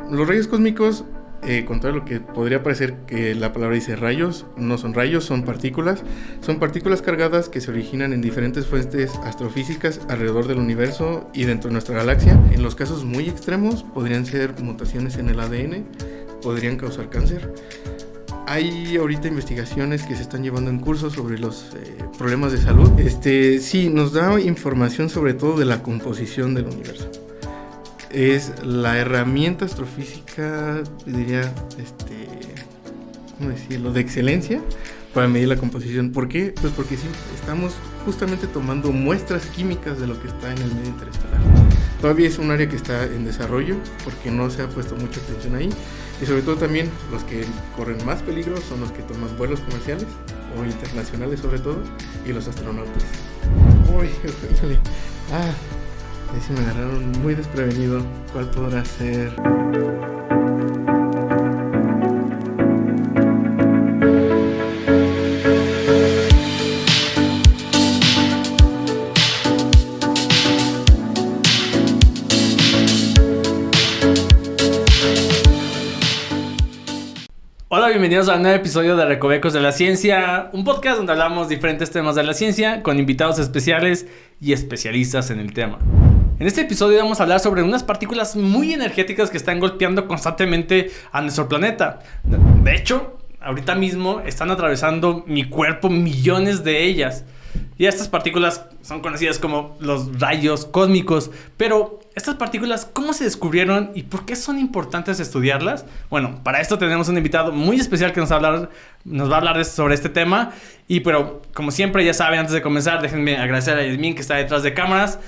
Los rayos cósmicos, con todo lo que podría parecer que la palabra dice rayos, no son rayos, son partículas. Son partículas cargadas que se originan en diferentes fuentes astrofísicas alrededor del universo y dentro de nuestra galaxia. En los casos muy extremos podrían ser mutaciones en el ADN, podrían causar cáncer. Hay ahorita investigaciones que se están llevando en curso sobre los problemas de salud. Sí, nos da información sobre todo de la composición del universo. Es la herramienta astrofísica, diría, ¿cómo decirlo?, de excelencia para medir la composición. ¿Por qué? Pues porque sí, estamos justamente tomando muestras químicas de lo que está en el medio interestelar. Todavía es un área que está en desarrollo porque no se ha puesto mucha atención ahí. Y sobre todo también los que corren más peligro son los que toman vuelos comerciales o internacionales sobre todo, y los astronautas. Uy, ahí se me agarraron muy desprevenido. ¿Cuál podrá ser? Hola, bienvenidos a un nuevo episodio de Recovecos de la Ciencia, un podcast donde hablamos diferentes temas de la ciencia con invitados especiales y especialistas en el tema. En este episodio vamos a hablar sobre unas partículas muy energéticas que están golpeando constantemente a nuestro planeta. De hecho, ahorita mismo están atravesando mi cuerpo millones de ellas. Y estas partículas son conocidas como los rayos cósmicos. Pero, ¿estas partículas cómo se descubrieron y por qué son importantes estudiarlas? Bueno, para esto tenemos un invitado muy especial que nos va a hablar sobre este tema. Pero, como siempre, ya saben, antes de comenzar, déjenme agradecer a Yasmín que está detrás de cámaras.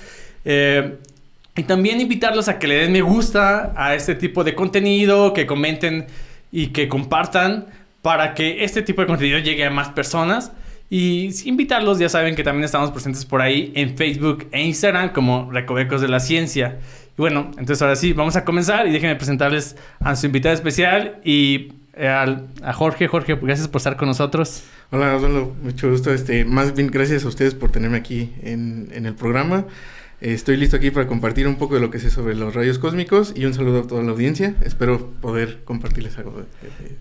Y también invitarlos a que le den me gusta a este tipo de contenido, que comenten y que compartan para que este tipo de contenido llegue a más personas. Y invitarlos, ya saben que también estamos presentes por ahí en Facebook e Instagram como Recovecos de la Ciencia. Y bueno, entonces ahora sí, vamos a comenzar y déjenme presentarles a su invitado especial y a Jorge. Jorge, gracias por estar con nosotros. Hola, Osvaldo, mucho gusto. Más bien gracias a ustedes por tenerme aquí en el programa. Estoy listo aquí para compartir un poco de lo que sé sobre los rayos cósmicos y un saludo a toda la audiencia. Espero poder compartirles algo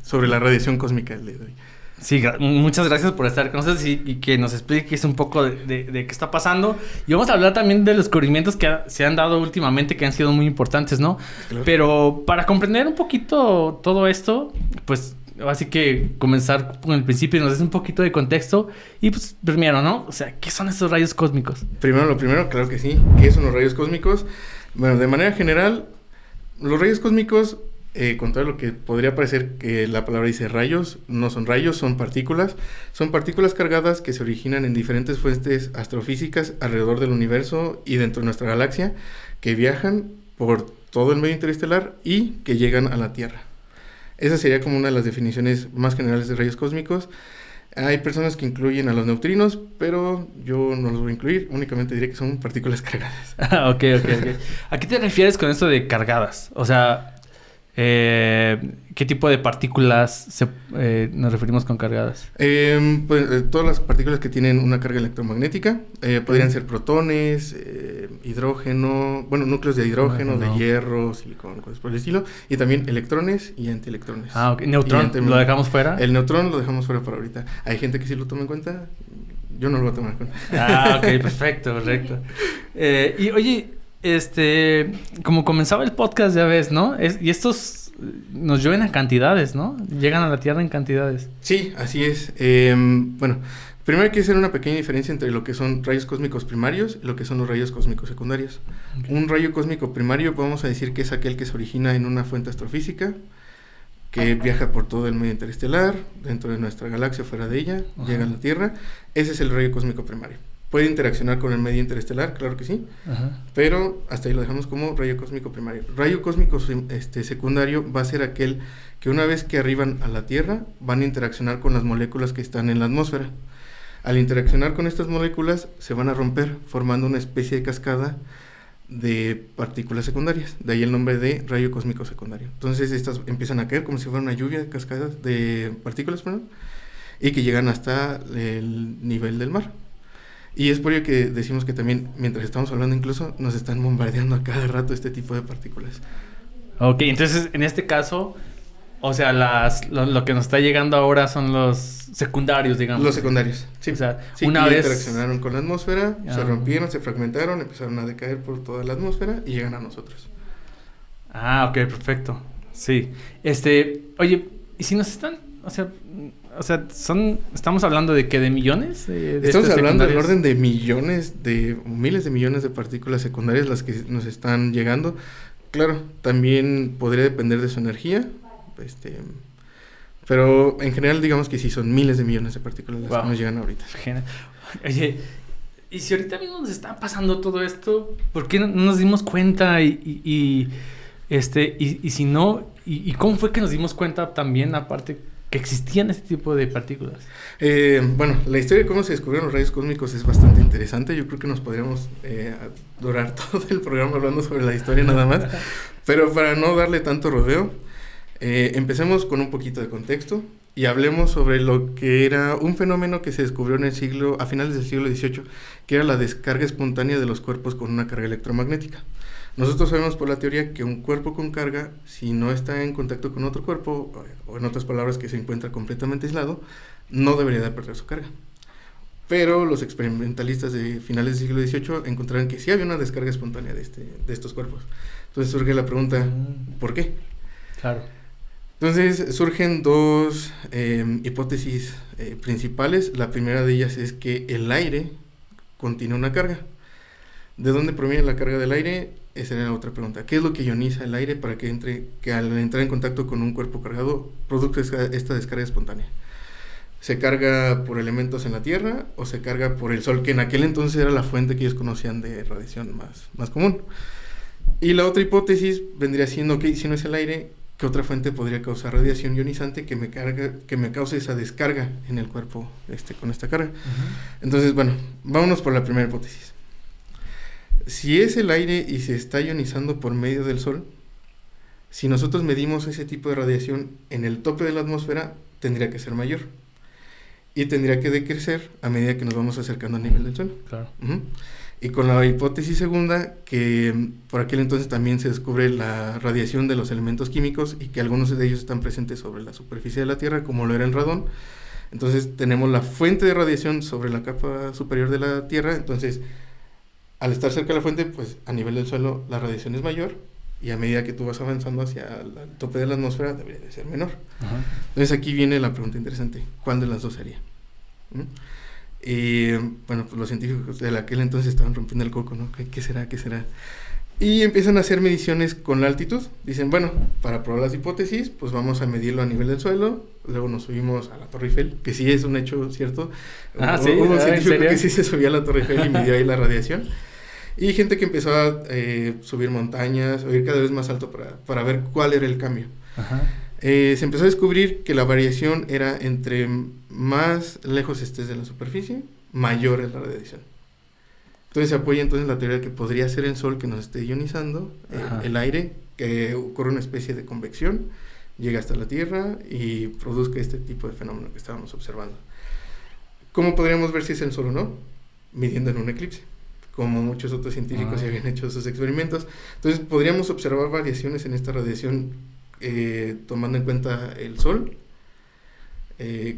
sobre la radiación cósmica el día de hoy. Sí, muchas gracias por estar con nosotros y que nos expliques un poco de qué está pasando. Y vamos a hablar también de los descubrimientos que se han dado últimamente, que han sido muy importantes, ¿no? Claro. Pero para comprender un poquito todo esto, pues así que comenzar con el principio y nos des un poquito de contexto. Y pues primero, ¿no? O sea, ¿qué son estos rayos cósmicos? Lo primero, claro que sí. ¿Qué son los rayos cósmicos? Bueno, de manera general, los rayos cósmicos, con todo lo que podría parecer que la palabra dice rayos, no son rayos, son partículas. Son partículas cargadas que se originan en diferentes fuentes astrofísicas alrededor del universo y dentro de nuestra galaxia, que viajan por todo el medio interestelar y que llegan a la Tierra. Esa sería como una de las definiciones más generales de rayos cósmicos. Hay personas que incluyen a los neutrinos, pero yo no los voy a incluir, únicamente diré que son partículas cargadas. Ok. ¿A qué te refieres con esto de cargadas? O sea, ¿qué tipo de partículas nos referimos con cargadas? Todas las partículas que tienen una carga electromagnética, podrían ser protones, hidrógeno, núcleos de hidrógeno, de hierro, silicón, cosas por el estilo, y también electrones y antielectrones. Ok. ¿Neutrón lo dejamos fuera? El neutrón lo dejamos fuera por ahorita. Hay gente que sí lo toma en cuenta, yo no lo voy a tomar en cuenta. Ok, perfecto. Y oye, como comenzaba el podcast, ya ves, ¿no? Y estos nos llueven a cantidades, ¿no? Llegan a la Tierra en cantidades. Sí, así es. Primero hay que hacer una pequeña diferencia entre lo que son rayos cósmicos primarios y lo que son los rayos cósmicos secundarios. Okay. Un rayo cósmico primario vamos a decir que es aquel que se origina en una fuente astrofísica, que viaja por todo el medio interestelar, dentro de nuestra galaxia, fuera de ella, llega a la Tierra. Ese es el rayo cósmico primario. Puede interaccionar con el medio interestelar, claro que sí, pero hasta ahí lo dejamos como rayo cósmico primario. Rayo cósmico secundario va a ser aquel que una vez que arriban a la Tierra van a interaccionar con las moléculas que están en la atmósfera. Al interaccionar con estas moléculas se van a romper formando una especie de cascada de partículas secundarias, de ahí el nombre de rayo cósmico secundario. Entonces estas empiezan a caer como si fuera una lluvia de cascadas de partículas, y que llegan hasta el nivel del mar. Y es por ello que decimos que también, mientras estamos hablando incluso, nos están bombardeando a cada rato este tipo de partículas. Ok, entonces en este caso, o sea, lo que nos está llegando ahora son los secundarios, digamos. Los secundarios, sí. O sea, sí, una que vez interaccionaron con la atmósfera, se Ah. rompieron, se fragmentaron, empezaron a decaer por toda la atmósfera y llegan a nosotros. Ah, ok, perfecto. Sí. Oye, ¿y si nos están, o sea, estamos hablando de qué, de millones de Estamos estos hablando del secundarios? orden de millones, miles de millones de partículas secundarias las que nos están llegando. Claro, también podría depender de su energía, pero en general digamos que sí son miles de millones de partículas las que nos llegan ahorita. Genial. Oye, y si ahorita mismo nos está pasando todo esto, ¿por qué no nos dimos cuenta? Y si no, y cómo fue que nos dimos cuenta también, aparte, que existían este tipo de partículas? Bueno, la historia de cómo se descubrieron los rayos cósmicos es bastante interesante. Yo creo que nos podríamos durar todo el programa hablando sobre la historia nada más. Pero para no darle tanto rodeo, empecemos con un poquito de contexto y hablemos sobre lo que era un fenómeno que se descubrió a finales del siglo XVIII, que era la descarga espontánea de los cuerpos con una carga electromagnética. Nosotros sabemos por la teoría que un cuerpo con carga, si no está en contacto con otro cuerpo, o en otras palabras que se encuentra completamente aislado, no debería de perder su carga. Pero los experimentalistas de finales del siglo XVIII encontraron que sí había una descarga espontánea de estos cuerpos. Entonces surge la pregunta, ¿por qué? Claro. Entonces surgen dos hipótesis principales. La primera de ellas es que el aire contiene una carga. ¿De dónde proviene la carga del aire? Esa era la otra pregunta. ¿Qué es lo que ioniza el aire para que al entrar en contacto con un cuerpo cargado produzca esta descarga espontánea? ¿Se carga por elementos en la Tierra o se carga por el Sol, que en aquel entonces era la fuente que ellos conocían de radiación más común? Y la otra hipótesis vendría siendo que si no es el aire, ¿qué otra fuente podría causar radiación ionizante que me cause esa descarga en el cuerpo con esta carga? Entonces, bueno, vámonos por la primera hipótesis. Si es el aire y se está ionizando por medio del Sol, si nosotros medimos ese tipo de radiación en el tope de la atmósfera, tendría que ser mayor. Y tendría que decrecer a medida que nos vamos acercando al nivel del Sol. Claro. Y con la hipótesis segunda, que por aquel entonces también se descubre la radiación de los elementos químicos y que algunos de ellos están presentes sobre la superficie de la Tierra, como lo era el radón. Entonces tenemos la fuente de radiación sobre la capa superior de la Tierra. Entonces, al estar cerca de la fuente, pues a nivel del suelo la radiación es mayor, y a medida que tú vas avanzando hacia el tope de la atmósfera debería de ser menor. Entonces aquí viene la pregunta interesante: ¿cuál de las dos sería? Y bueno, pues los científicos de aquel entonces estaban rompiendo el coco, ¿no? ¿Qué será? Y empiezan a hacer mediciones con la altitud. Dicen, bueno, para probar las hipótesis, pues vamos a medirlo a nivel del suelo. Luego nos subimos a la Torre Eiffel, que sí es un hecho cierto. ¿Sí? Hubo un científico ¿en serio? que sí se subía a la Torre Eiffel y midió ahí la radiación. Y gente que empezó a subir montañas o ir cada vez más alto para ver cuál era el cambio. Se empezó a descubrir que la variación era entre más lejos estés de la superficie, mayor es la radiación. Entonces se apoya entonces la teoría de que podría ser el Sol que nos esté ionizando, el aire, que ocurre una especie de convección, llega hasta la Tierra y produzca este tipo de fenómeno que estábamos observando. ¿Cómo podríamos ver si es el Sol o no? Midiendo en un eclipse, como muchos otros científicos ya habían hecho sus experimentos. Entonces podríamos observar variaciones en esta radiación tomando en cuenta el Sol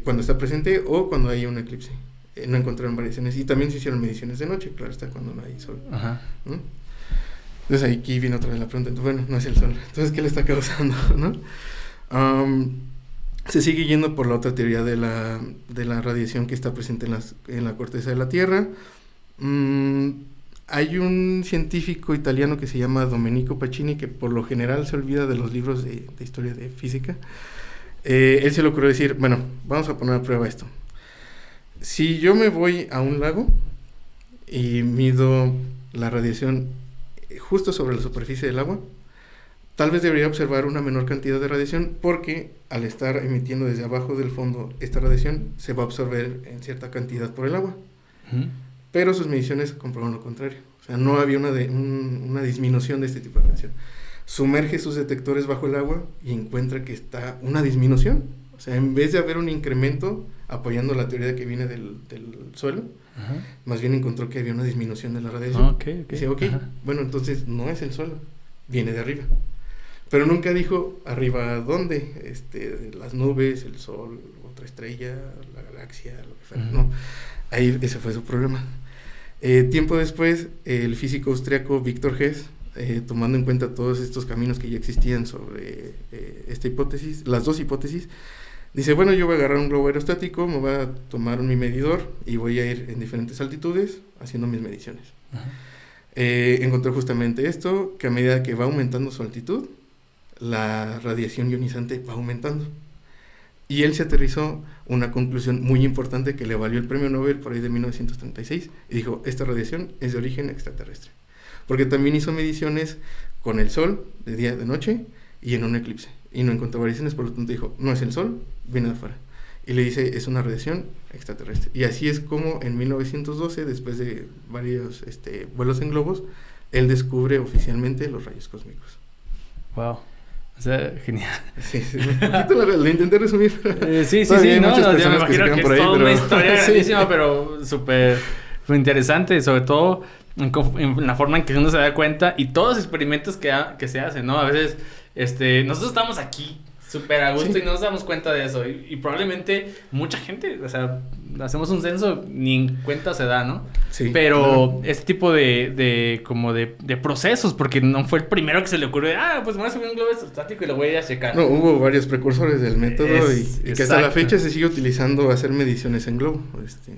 cuando está presente o cuando hay un eclipse. No encontraron variaciones, y también se hicieron mediciones de noche, claro está, cuando no hay sol. ¿No? Entonces aquí viene otra vez la pregunta: bueno, no es el Sol, entonces ¿qué le está causando? ¿No? Se sigue yendo por la otra teoría de la radiación que está presente en la corteza de la Tierra. Hay un científico italiano que se llama Domenico Pacini, que por lo general se olvida de los libros de historia de física. Él se le ocurrió decir, bueno, vamos a poner a prueba esto. Si yo me voy a un lago y mido la radiación justo sobre la superficie del agua, tal vez debería observar una menor cantidad de radiación, porque al estar emitiendo desde abajo del fondo esta radiación se va a absorber en cierta cantidad por el agua. Pero sus mediciones comprobaron lo contrario. O sea, no había una disminución de este tipo de radiación. Sumerge sus detectores bajo el agua y encuentra que está una disminución. O sea, en vez de haber un incremento, apoyando la teoría de que viene del suelo, más bien encontró que había una disminución de la radiación. Dice, bueno, entonces no es el suelo, viene de arriba. Pero nunca dijo arriba dónde, las nubes, el sol, otra estrella, la galaxia, lo que fuera. No, ahí ese fue su problema. Tiempo después, el físico austriaco Victor Hess, tomando en cuenta todos estos caminos que ya existían sobre esta hipótesis, las dos hipótesis, dice, bueno, yo voy a agarrar un globo aerostático, me voy a tomar mi medidor y voy a ir en diferentes altitudes haciendo mis mediciones. Encontró justamente esto, que a medida que va aumentando su altitud, la radiación ionizante va aumentando. Y él se aterrizó una conclusión muy importante que le valió el premio Nobel por ahí de 1936, y dijo, esta radiación es de origen extraterrestre. Porque también hizo mediciones con el Sol, de día y de noche, y en un eclipse. Y no encontró variaciones, por lo tanto dijo, no es el Sol, viene de afuera. Y le dice, es una radiación extraterrestre. Y así es como en 1912, después de varios vuelos en globos, él descubre oficialmente los rayos cósmicos. Wow. O sea, genial. Sí, un poquito lo intenté resumir. Sí, no, yo me imagino que es toda una historia grandísima, pero súper interesante, sobre todo en la forma en que uno se da cuenta y todos los experimentos que se hacen, ¿no? A veces, nosotros estamos aquí súper a gusto y no nos damos cuenta de eso. Y probablemente mucha gente, o sea, hacemos un censo, ni en cuenta se da, ¿no? Sí. Pero este tipo de procesos, porque no fue el primero que se le ocurrió, pues me voy a subir un globo estático y lo voy a ir a checar. No, hubo varios precursores del método y que hasta la fecha se sigue utilizando hacer mediciones en globo.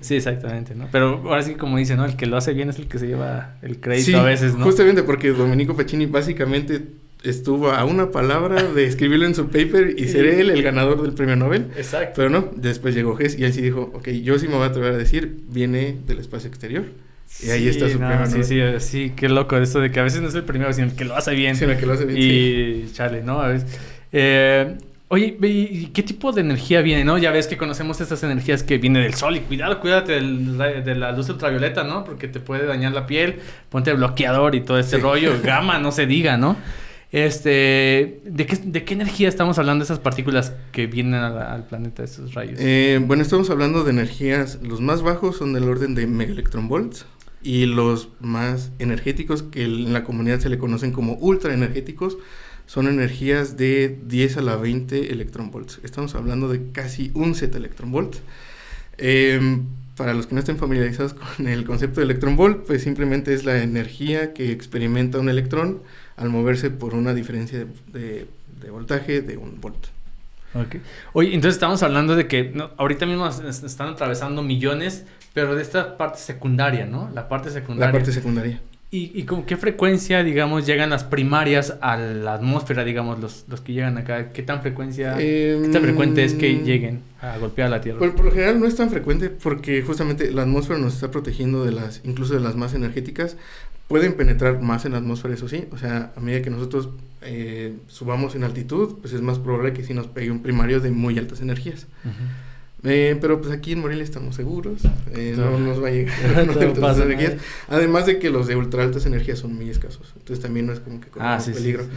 Sí, exactamente, ¿no? Pero ahora sí, como dice, ¿no? El que lo hace bien es el que se lleva el crédito a veces, ¿no? Justamente porque Domenico Pacini básicamente estuvo a una palabra de escribirlo en su paper y ser él el ganador del premio Nobel. Exacto. Pero no, después llegó Hess y él sí dijo, ok, yo sí me voy a atrever a decir, viene del espacio exterior. Y ahí está su premio Nobel. Sí, qué loco esto de que a veces no es el primero, sino el que lo hace bien. Sí, el que lo hace bien, y chale, ¿no? A veces... oye, ¿y qué tipo de energía viene, no? Ya ves que conocemos estas energías que vienen del sol y cuídate de la luz ultravioleta, ¿no? Porque te puede dañar la piel, ponte bloqueador y todo este rollo, gamma, no se diga, ¿no? ¿De qué energía estamos hablando de esas partículas que vienen al planeta, esos rayos? Bueno, estamos hablando de energías, los más bajos son del orden de megaelectronvolts y los más energéticos, que en la comunidad se le conocen como ultraenergéticos, son energías de 10 a la 20 electronvolts. Estamos hablando de casi un zeta-electronvolt. Para los que no estén familiarizados con el concepto de electronvolt, pues simplemente es la energía que experimenta un electrón al moverse por una diferencia de voltaje de 1 volt. Okay. Oye, entonces estamos hablando de que ahorita mismo están atravesando millones, pero de esta parte secundaria, ¿no? La parte secundaria. La parte secundaria. ¿Y con qué frecuencia, digamos, llegan las primarias a la atmósfera, digamos, los que llegan acá? ¿Qué tan qué tan frecuente es que lleguen a golpear la Tierra? Por lo general no es tan frecuente porque justamente la atmósfera nos está protegiendo incluso de las más energéticas. Pueden penetrar más en la atmósfera, eso sí. O sea, a medida que nosotros subamos en altitud, pues es más probable que sí nos pegue un primario de muy altas energías. Uh-huh. Pero pues aquí en Morelia estamos seguros, no nos va a llegar altas energías. Además de que los de ultra altas energías son muy escasos, entonces también no es como que corremos peligro. Sí.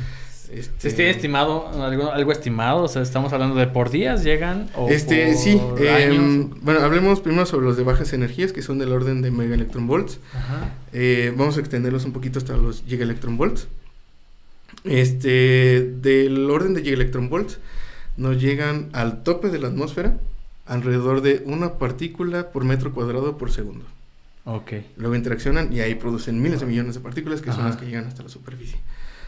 ¿Se tiene estimado, algo estimado? O sea, ¿estamos hablando de por días llegan o por sí, años? Bueno, hablemos primero sobre los de bajas energías, que son del orden de megaelectronvolts. Ajá. Vamos a extenderlos un poquito hasta los gigaelectronvolts. Del orden de gigaelectronvolts nos llegan al tope de la atmósfera alrededor de una partícula por metro cuadrado por segundo. Okay. Luego interaccionan y ahí producen miles de millones de partículas que son las que llegan hasta la superficie.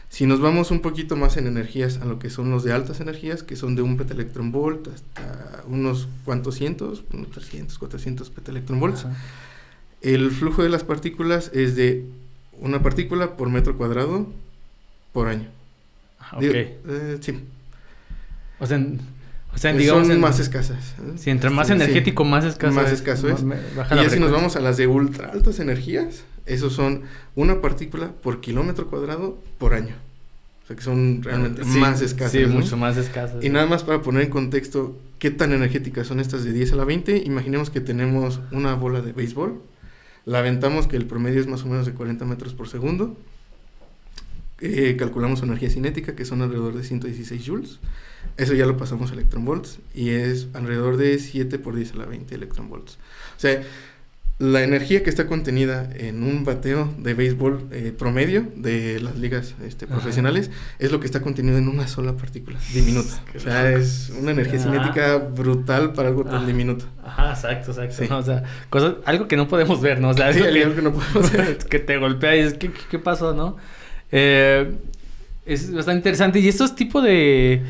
Si nos vamos un poquito más en energías a lo que son los de altas energías, que son de un petaelectronvolt hasta unos cuantos cientos, unos 300, 400 petaelectronvolts, el flujo de las partículas es de una partícula por metro cuadrado por año. Okay. Sí. O sea, digamos, son más escasas. Si entre más energético, sí, más escaso. Más escaso es. Y ya si nos vamos a las de ultra altas energías, esos son una partícula por kilómetro cuadrado por año. O sea que son realmente más escasas. Sí, ¿no? Mucho más escasas. Y nada más para poner en contexto qué tan energéticas son estas de 10 a la 20, imaginemos que tenemos una bola de béisbol, la aventamos que el promedio es más o menos de 40 metros por segundo, calculamos su energía cinética, que son alrededor de 116 joules. Eso ya lo pasamos a electronvolts y es alrededor de 7 por 10 a la 20 electronvolts. O sea, La energía que está contenida en un bateo de béisbol promedio de las ligas profesionales es lo que está contenido en una sola partícula diminuta. O sea, es una energía cinética brutal para algo tan diminuto. Ajá, exacto. Sí. ¿No? O sea, algo que no podemos ver, ¿no? O sea, sí, algo que no podemos ver. Que te golpea y es, ¿qué pasó, no? Es bastante interesante. Y estos tipos de,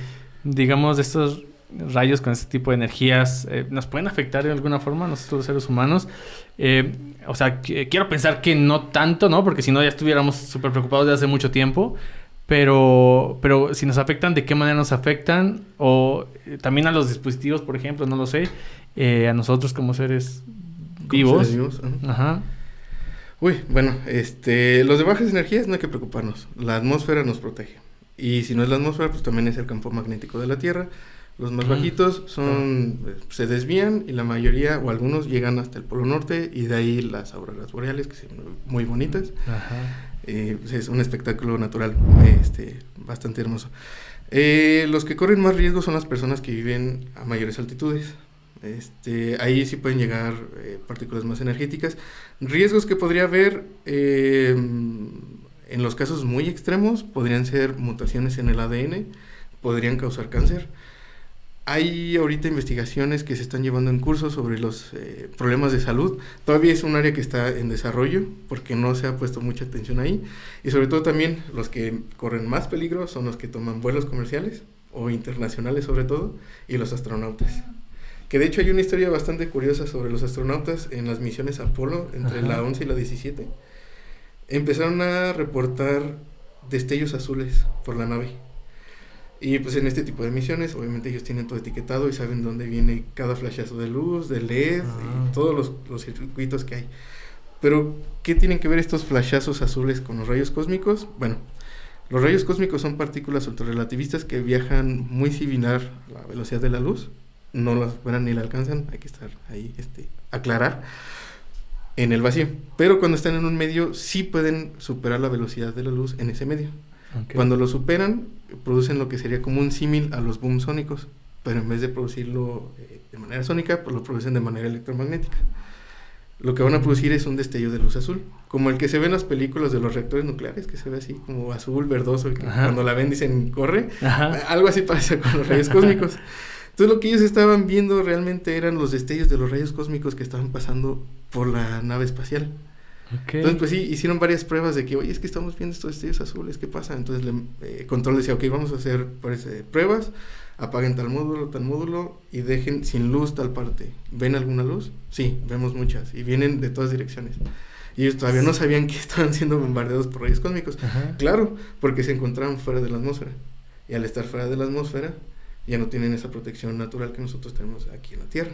digamos, de estos rayos con este tipo de energías, ¿nos pueden afectar de alguna forma a nosotros los seres humanos? O sea, quiero pensar que no tanto, ¿no? Porque si no ya estuviéramos súper preocupados desde hace mucho tiempo. Pero si nos afectan, ¿de qué manera nos afectan? O también a los dispositivos, por ejemplo, no lo sé. A nosotros como seres vivos. Ajá. Uy, bueno, los de bajas energías no hay que preocuparnos. La atmósfera nos protege. Y si no es la atmósfera, pues también es el campo magnético de la Tierra. Los más bajitos se desvían y la mayoría o algunos llegan hasta el Polo Norte y de ahí las auroras boreales, que son muy bonitas. Ajá. Pues es un espectáculo natural bastante hermoso. Los que corren más riesgo son las personas que viven a mayores altitudes. Ahí sí pueden llegar partículas más energéticas. Riesgos que podría haber en los casos muy extremos podrían ser mutaciones en el ADN, podrían causar cáncer. Hay ahorita investigaciones que se están llevando en curso sobre los problemas de salud. Todavía es un área que está en desarrollo porque no se ha puesto mucha atención ahí. Y sobre todo también los que corren más peligro son los que toman vuelos comerciales o internacionales sobre todo, y los astronautas. Que de hecho hay una historia bastante curiosa sobre los astronautas en las misiones Apolo entre la 11 y la 17. Empezaron a reportar destellos azules por la nave. Y pues en este tipo de misiones, obviamente ellos tienen todo etiquetado y saben dónde viene cada flashazo de luz, de LED y todos los circuitos que hay. Pero, ¿qué tienen que ver estos flashazos azules con los rayos cósmicos? Bueno, los rayos cósmicos son partículas ultrarrelativistas que viajan muy similar a la velocidad de la luz. No las fueran ni la alcanzan, hay que estar ahí, aclarar, en el vacío. Pero cuando están en un medio, sí pueden superar la velocidad de la luz en ese medio. Okay. Cuando lo superan, producen lo que sería como un símil a los booms sónicos, pero en vez de producirlo de manera sónica, pues lo producen de manera electromagnética. Lo que van a producir es un destello de luz azul, como el que se ve en las películas de los reactores nucleares, que se ve así como azul, verdoso, que cuando la ven dicen corre. Algo así pasa con los rayos cósmicos. Entonces lo que ellos estaban viendo realmente eran los destellos de los rayos cósmicos que estaban pasando por la nave espacial. Okay. Entonces, pues sí, hicieron varias pruebas de que, oye, es que estamos viendo estos destellos azules, ¿qué pasa? Entonces, Control decía, ok, vamos a hacer pruebas, apaguen tal módulo y dejen sin luz tal parte. ¿Ven alguna luz? Sí, vemos muchas y vienen de todas direcciones. Y ellos todavía no sabían que estaban siendo bombardeados por rayos cósmicos. Claro, porque se encontraban fuera de la atmósfera. Y al estar fuera de la atmósfera, ya no tienen esa protección natural que nosotros tenemos aquí en la Tierra.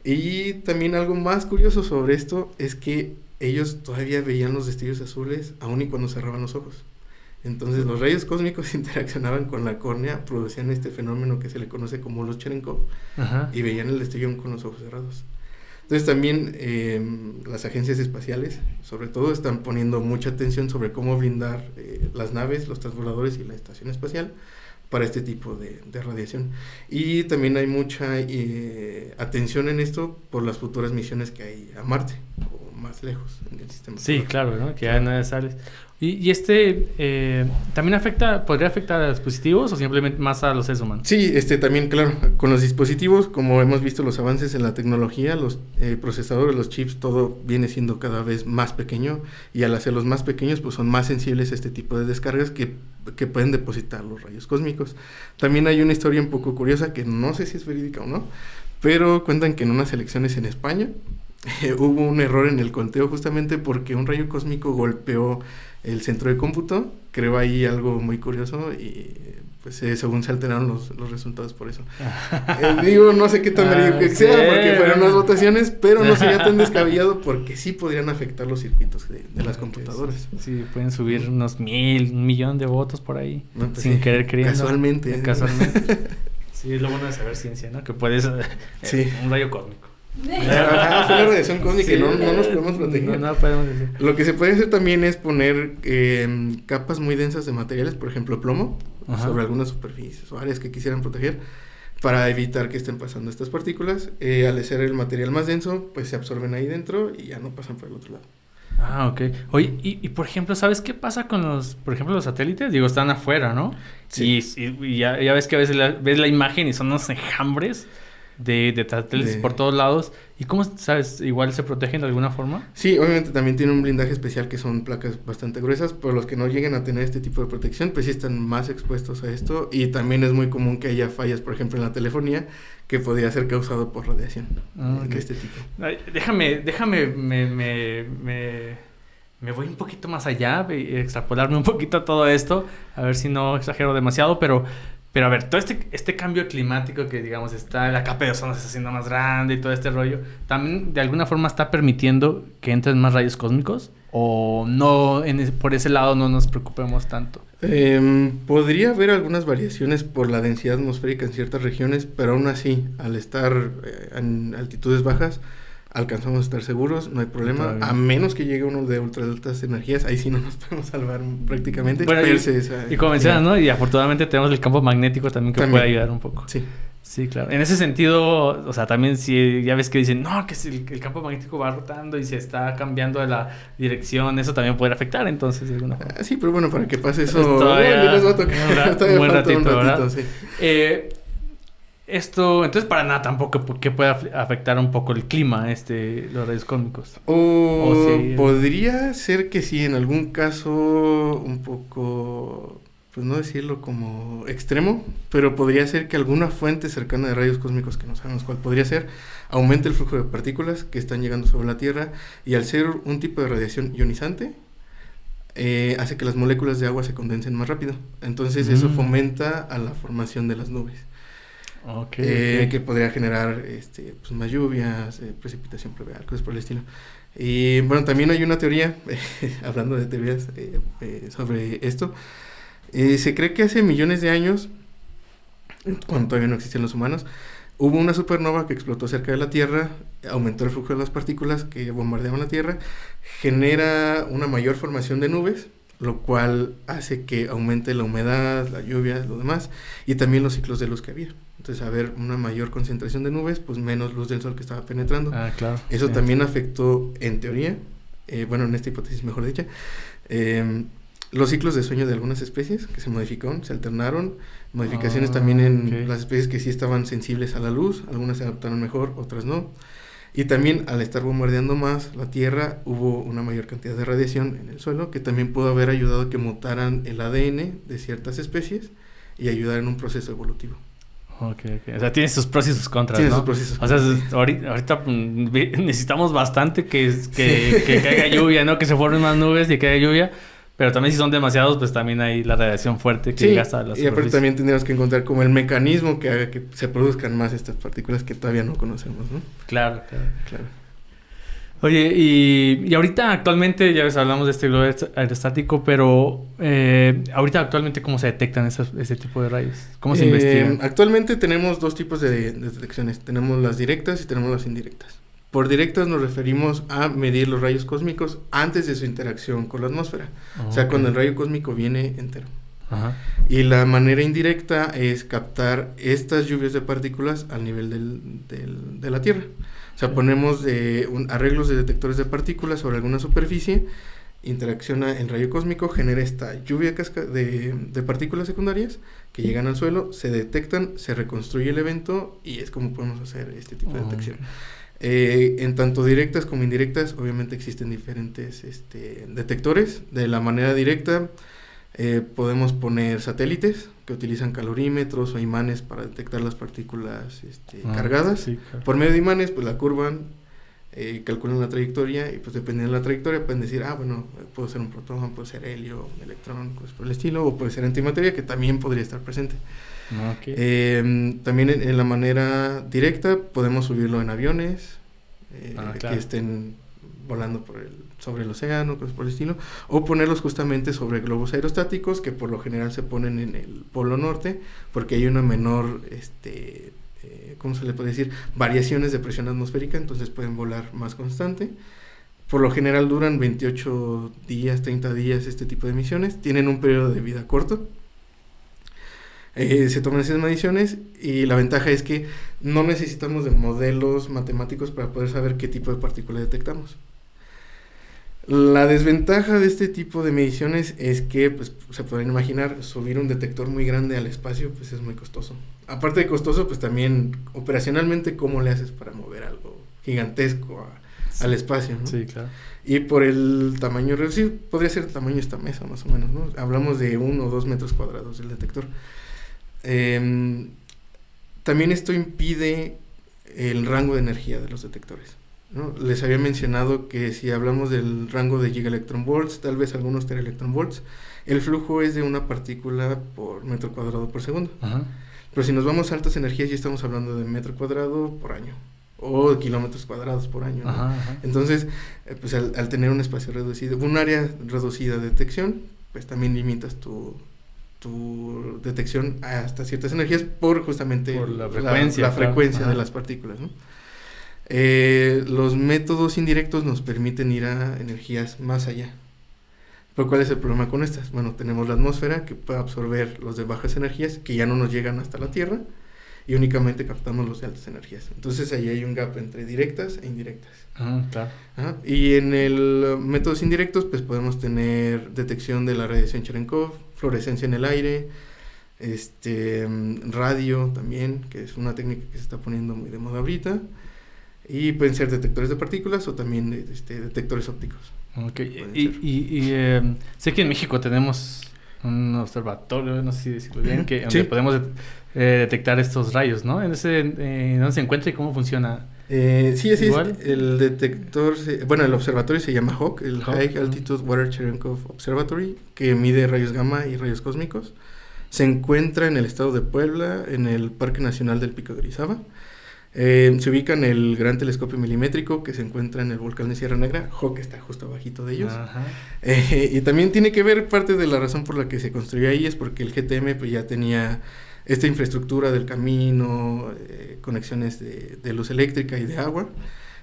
Y también algo más curioso sobre esto es que ellos todavía veían los destellos azules aún y cuando cerraban los ojos. Entonces los rayos cósmicos interaccionaban con la córnea, producían este fenómeno que se le conoce como luz Cherenkov, y veían el destello con los ojos cerrados. Entonces también las agencias espaciales, sobre todo, están poniendo mucha atención sobre cómo blindar las naves, los transbordadores y la estación espacial para este tipo de radiación. Y también hay mucha atención en esto por las futuras misiones que hay a Marte o más lejos en el sistema solar. Sí, claro, ¿no? Que ya no sales. ¿Y también podría afectar a los dispositivos o simplemente más a los seres humanos? Sí, también, claro, con los dispositivos, como hemos visto los avances en la tecnología, los procesadores, los chips, todo viene siendo cada vez más pequeño, y al hacerlos más pequeños, pues son más sensibles a este tipo de descargas que pueden depositar los rayos cósmicos. También hay una historia un poco curiosa, que no sé si es verídica o no, pero cuentan que en unas elecciones en España hubo un error en el conteo justamente porque un rayo cósmico golpeó el centro de cómputo. Creo ahí algo muy curioso y pues según se alteraron los resultados por eso. No sé qué tan verídico que sea porque fueron unas votaciones, pero no sería tan descabellado porque sí podrían afectar los circuitos de las computadoras. Sí, pueden subir unos 1,000,000 de votos por ahí, no, pues sin querer queriendo. Casualmente. Sí, es lo bueno de saber ciencia, ¿no? Que puedes un rayo cósmico. Fue la radiación cósmica, no nos podemos proteger. No podemos decir. Lo que se puede hacer también es poner capas muy densas de materiales, por ejemplo plomo, sobre algunas superficies o áreas que quisieran proteger. para evitar que estén pasando estas partículas. Al ser el material más denso, pues se absorben ahí dentro y ya no pasan por el otro lado. Ah, ok. Oye, y por ejemplo, ¿sabes qué pasa con por ejemplo, los satélites? Digo, están afuera, ¿no? Sí. Y ya ves que a veces ves la imagen y son unos enjambres de satélites por todos lados. ¿Y cómo, sabes, igual se protegen de alguna forma? Sí, obviamente también tiene un blindaje especial que son placas bastante gruesas, pero los que no lleguen a tener este tipo de protección, pues sí están más expuestos a esto. Y también es muy común que haya fallas, por ejemplo, en la telefonía, que podría ser causado por radiación de este tipo. Ay, me voy un poquito más allá, extrapolarme un poquito a todo esto, a ver si no exagero demasiado, pero a ver, todo este cambio climático que, digamos, la capa de ozono se está haciendo más grande y todo este rollo, ¿también de alguna forma está permitiendo que entren más rayos cósmicos? ¿O no, por ese lado no nos preocupemos tanto? Podría haber algunas variaciones por la densidad atmosférica en ciertas regiones, pero aún así, al estar en altitudes bajas, alcanzamos a estar seguros, no hay problema, a menos que llegue uno de ultra altas energías, ahí sí no nos podemos salvar prácticamente. Bueno, y como mencionas, ¿no? Y afortunadamente tenemos el campo magnético también que puede ayudar un poco. Sí. Sí, claro. En ese sentido, o sea, también si ya ves que dicen, no, que si el campo magnético va rotando y se está cambiando de la dirección, eso también puede afectar, entonces, de alguna forma. Sí, pero bueno, para que pase eso, todavía nos va a tocar. un buen ratito, ¿verdad? Sí. Esto, entonces para nada tampoco que pueda afectar un poco el clima, los rayos cósmicos. Sí, podría ser que sí, en algún caso un poco, pues no decirlo como extremo, pero podría ser que alguna fuente cercana de rayos cósmicos, que no sabemos cuál podría ser, aumente el flujo de partículas que están llegando sobre la Tierra, y al ser un tipo de radiación ionizante, hace que las moléculas de agua se condensen más rápido. Entonces eso fomenta a la formación de las nubes. Okay. Que podría generar pues más lluvias, precipitación pluvial, cosas por el estilo. Y bueno, también hay una teoría, hablando de teorías sobre esto, se cree que hace millones de años, cuando todavía no existían los humanos, hubo una supernova que explotó cerca de la Tierra, aumentó el flujo de las partículas que bombardeaban la Tierra, genera una mayor formación de nubes, lo cual hace que aumente la humedad, la lluvia, lo demás, y también los ciclos de luz que había. Entonces, a ver una mayor concentración de nubes, pues menos luz del sol que estaba penetrando. Claro. Eso también afectó, en teoría, en esta hipótesis mejor dicha, los ciclos de sueño de algunas especies que se modificaron, se alternaron, modificaciones también en las especies que sí estaban sensibles a la luz, algunas se adaptaron mejor, otras no. Y también al estar bombardeando más la Tierra, hubo una mayor cantidad de radiación en el suelo, que también pudo haber ayudado a que mutaran el ADN de ciertas especies y ayudar en un proceso evolutivo. Ok. O sea, tiene sus pros y sus contras, tiene ¿no? Sus pros y sus contras. O sea, ahorita necesitamos bastante que caiga lluvia, ¿no? Que se formen más nubes y que haya lluvia. Pero también si son demasiados, pues también hay la radiación fuerte que gasta la superficie. Y aparte también tendríamos que encontrar como el mecanismo que haga que se produzcan más estas partículas que todavía no conocemos, ¿no? Claro. Oye, y ahorita actualmente, ya ves, hablamos de este globo aerostático, pero ahorita actualmente, ¿cómo se detectan ese tipo de rayos? ¿Cómo se investigan? Actualmente tenemos dos tipos de detecciones. Tenemos las directas y tenemos las indirectas. Por directas nos referimos a medir los rayos cósmicos antes de su interacción con la atmósfera. O sea, cuando el rayo cósmico viene entero. Ajá. Y la manera indirecta es captar estas lluvias de partículas al nivel de la Tierra. O sea, ponemos arreglos de detectores de partículas sobre alguna superficie, interacciona el rayo cósmico, genera esta lluvia de partículas secundarias que llegan al suelo, se detectan, se reconstruye el evento y es como podemos hacer este tipo de detección. En tanto directas como indirectas, obviamente existen diferentes detectores. De la manera directa, podemos poner satélites que utilizan calorímetros o imanes para detectar las partículas cargadas. Sí, claro. Por medio de imanes, pues la curvan, calculan la trayectoria y pues dependiendo de la trayectoria pueden decir, puede ser un protón, puede ser helio, un electrón, pues por el estilo, o puede ser antimateria que también podría estar presente. También en la manera directa podemos subirlo en aviones que estén volando sobre el océano, cosas por el estilo, o ponerlos justamente sobre globos aerostáticos que por lo general se ponen en el polo norte porque hay una menor ¿cómo se le puede decir? Variaciones de presión atmosférica, entonces pueden volar más constante. Por lo general duran 28 días, 30 días este tipo de misiones, tienen un periodo de vida corto. Se toman esas mediciones y la ventaja es que no necesitamos de modelos matemáticos para poder saber qué tipo de partícula detectamos. La desventaja de este tipo de mediciones es que, pues, se podrán imaginar, subir un detector muy grande al espacio, pues es muy costoso. Aparte de costoso, pues también operacionalmente, ¿cómo le haces para mover algo gigantesco al espacio, ¿no? Sí, claro. Y por el tamaño reducido, podría ser el tamaño de esta mesa, más o menos, ¿no? Hablamos de 1 o 2 metros cuadrados del detector. También esto impide el rango de energía de los detectores, ¿no? Les había mencionado que si hablamos del rango de gigaelectronvolts, tal vez algunos teraelectronvolts, el flujo es de una partícula por metro cuadrado por segundo. Ajá. Pero si nos vamos a altas energías, ya estamos hablando de metro cuadrado por año, o de kilómetros cuadrados por año, ¿no? Ajá. Entonces, pues al tener un espacio reducido, un área reducida de detección, pues también limitas tu detección hasta ciertas energías por justamente por la frecuencia, frecuencia de las partículas, ¿no? Los métodos indirectos nos permiten ir a energías más allá. Pero ¿cuál es el problema con estas? Bueno, tenemos la atmósfera que puede absorber los de bajas energías que ya no nos llegan hasta la Tierra y únicamente captamos los de altas energías. Entonces ahí hay un gap entre directas e indirectas. Claro. Y en el métodos indirectos pues podemos tener detección de la radiación Cherenkov, fluorescencia en el aire, radio también, que es una técnica que se está poniendo muy de moda ahorita, y pueden ser detectores de partículas o también detectores ópticos. Okay. Y sé que en México tenemos un observatorio, no sé si decirlo bien, que donde podemos detectar estos rayos, ¿no? ¿Dónde se encuentra y cómo funciona? Sí, así es. El detector, el observatorio se llama HAWC, el High Altitude Water Cherenkov Observatory, que mide rayos gamma y rayos cósmicos. Se encuentra en el estado de Puebla, en el Parque Nacional del Pico de Orizaba. Se ubica en el Gran Telescopio Milimétrico que se encuentra en el volcán de Sierra Negra. HAWC está justo abajito de ellos. Y también tiene que ver, parte de la razón por la que se construyó ahí es porque el GTM pues ya tenía esta infraestructura del camino, conexiones de luz eléctrica y de agua.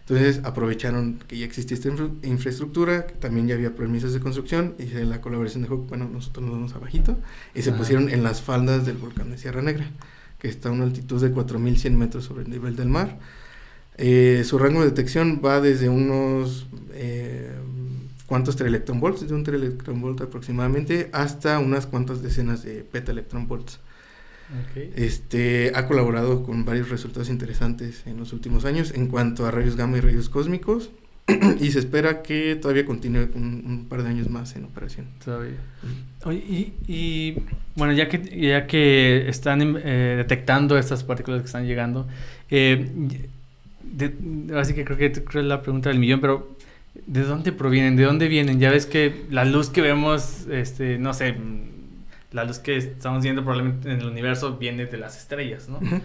Entonces aprovecharon que ya existía esta infraestructura, que también ya había permisos de construcción, y la colaboración de HAWC, nosotros nos vamos abajito, y se pusieron en las faldas del volcán de Sierra Negra, que está a una altitud de 4.100 metros sobre el nivel del mar. Su rango de detección va desde unos cuantos teraelectronvolts, de un teraelectronvolt aproximadamente, hasta unas cuantas decenas de petaelectronvolts. Okay. Ha colaborado con varios resultados interesantes en los últimos años en cuanto a rayos gamma y rayos cósmicos, y se espera que todavía continúe un par de años más en operación. Todavía. Oye, y bueno, ya que están detectando estas partículas que están llegando, así que creo que es la pregunta del millón, pero ¿de dónde provienen? ¿De dónde vienen? Ya ves que la luz que vemos, no sé, la luz que estamos viendo probablemente en el universo viene de las estrellas, ¿no? Uh-huh.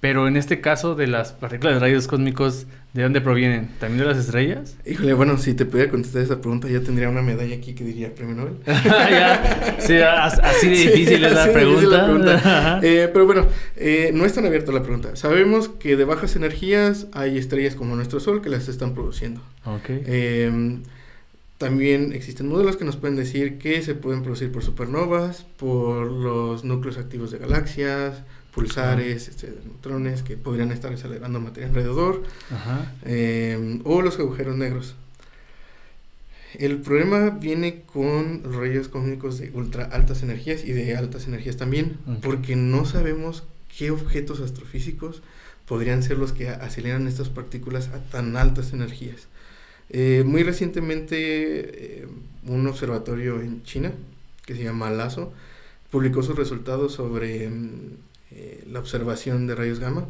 Pero en este caso de las partículas de rayos cósmicos, ¿de dónde provienen? ¿También de las estrellas? Híjole, bueno, si te pudiera contestar esa pregunta, ya tendría una medalla aquí que diría Premio Nobel. Sí, así de difícil es la pregunta. Pero bueno, no es tan abierta la pregunta. Sabemos que de bajas energías hay estrellas como nuestro Sol que las están produciendo. Okay. También existen modelos que nos pueden decir que se pueden producir por supernovas, por los núcleos activos de galaxias, pulsares, neutrones que podrían estar acelerando materia alrededor, o los agujeros negros. El problema viene con los rayos cósmicos de ultra altas energías y de altas energías también, porque no sabemos qué objetos astrofísicos podrían ser los que aceleran estas partículas a tan altas energías. Muy recientemente un observatorio en China que se llama LASO publicó sus resultados sobre la observación de rayos gamma,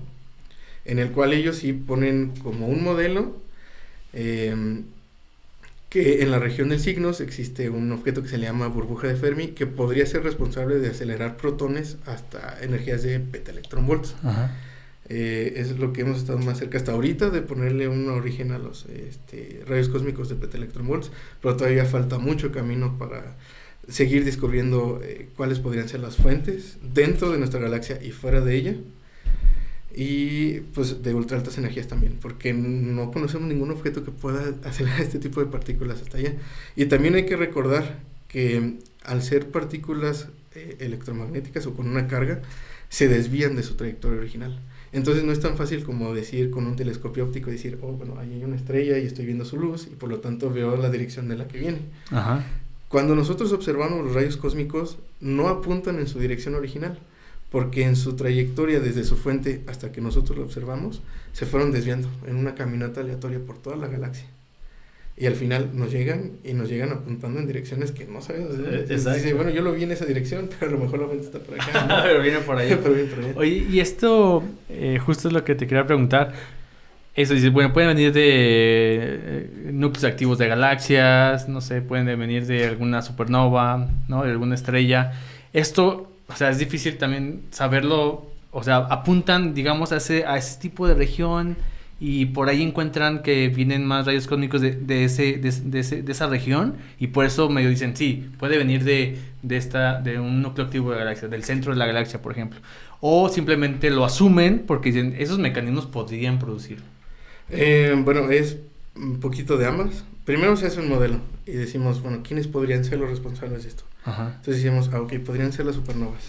en el cual ellos sí ponen como un modelo que en la región del Cygnus existe un objeto que se le llama burbuja de Fermi que podría ser responsable de acelerar protones hasta energías de petaelectronvolts. Es lo que hemos estado más cerca hasta ahorita de ponerle un origen a los rayos cósmicos de petaelectronvolts, pero todavía falta mucho camino para seguir descubriendo cuáles podrían ser las fuentes dentro de nuestra galaxia y fuera de ella, y pues de ultra altas energías también, porque no conocemos ningún objeto que pueda acelerar este tipo de partículas hasta allá. Y también hay que recordar que al ser partículas electromagnéticas o con una carga, se desvían de su trayectoria original. Entonces no es tan fácil como decir con un telescopio óptico, decir, oh, bueno, ahí hay una estrella y estoy viendo su luz y por lo tanto veo la dirección de la que viene. Ajá. Cuando nosotros observamos los rayos cósmicos, no apuntan en su dirección original, porque en su trayectoria desde su fuente hasta que nosotros lo observamos, se fueron desviando en una caminata aleatoria por toda la galaxia. Y al final nos llegan apuntando en direcciones que no sabemos de dónde. Dice, bueno, yo lo vi en esa dirección, pero a lo mejor la fuente está por acá, ¿no? Pero viene por ahí. Pero viene por allá. Oye, y esto justo es lo que te quería preguntar. Eso dice, bueno, pueden venir de núcleos activos de galaxias, no sé, pueden venir de alguna supernova, ¿no? De alguna estrella. Esto, o sea, es difícil también saberlo, o sea, apuntan, digamos, a ese tipo de región y por ahí encuentran que vienen más rayos cósmicos de esa región y por eso medio dicen, sí, puede venir de un núcleo activo de galaxia, del centro de la galaxia, por ejemplo. O simplemente lo asumen porque dicen, esos mecanismos podrían producir. Bueno, es un poquito de ambas. Primero se hace un modelo y decimos, bueno, ¿quiénes podrían ser los responsables de esto? Ajá. Entonces decimos, ok, podrían ser las supernovas.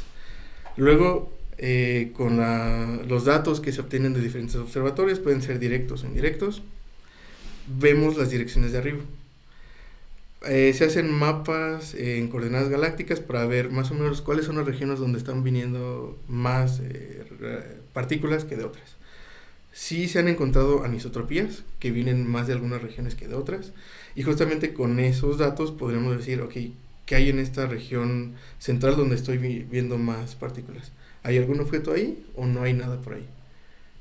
Luego, con los datos que se obtienen de diferentes observatorios, pueden ser directos o indirectos, vemos las direcciones de arriba. Se hacen mapas en coordenadas galácticas para ver más o menos cuáles son las regiones donde están viniendo más partículas que de otras. Sí se han encontrado anisotropías que vienen más de algunas regiones que de otras y justamente con esos datos podremos decir, ok, ¿qué hay en esta región central donde estoy viendo más partículas? ¿Hay algún objeto ahí o no hay nada por ahí?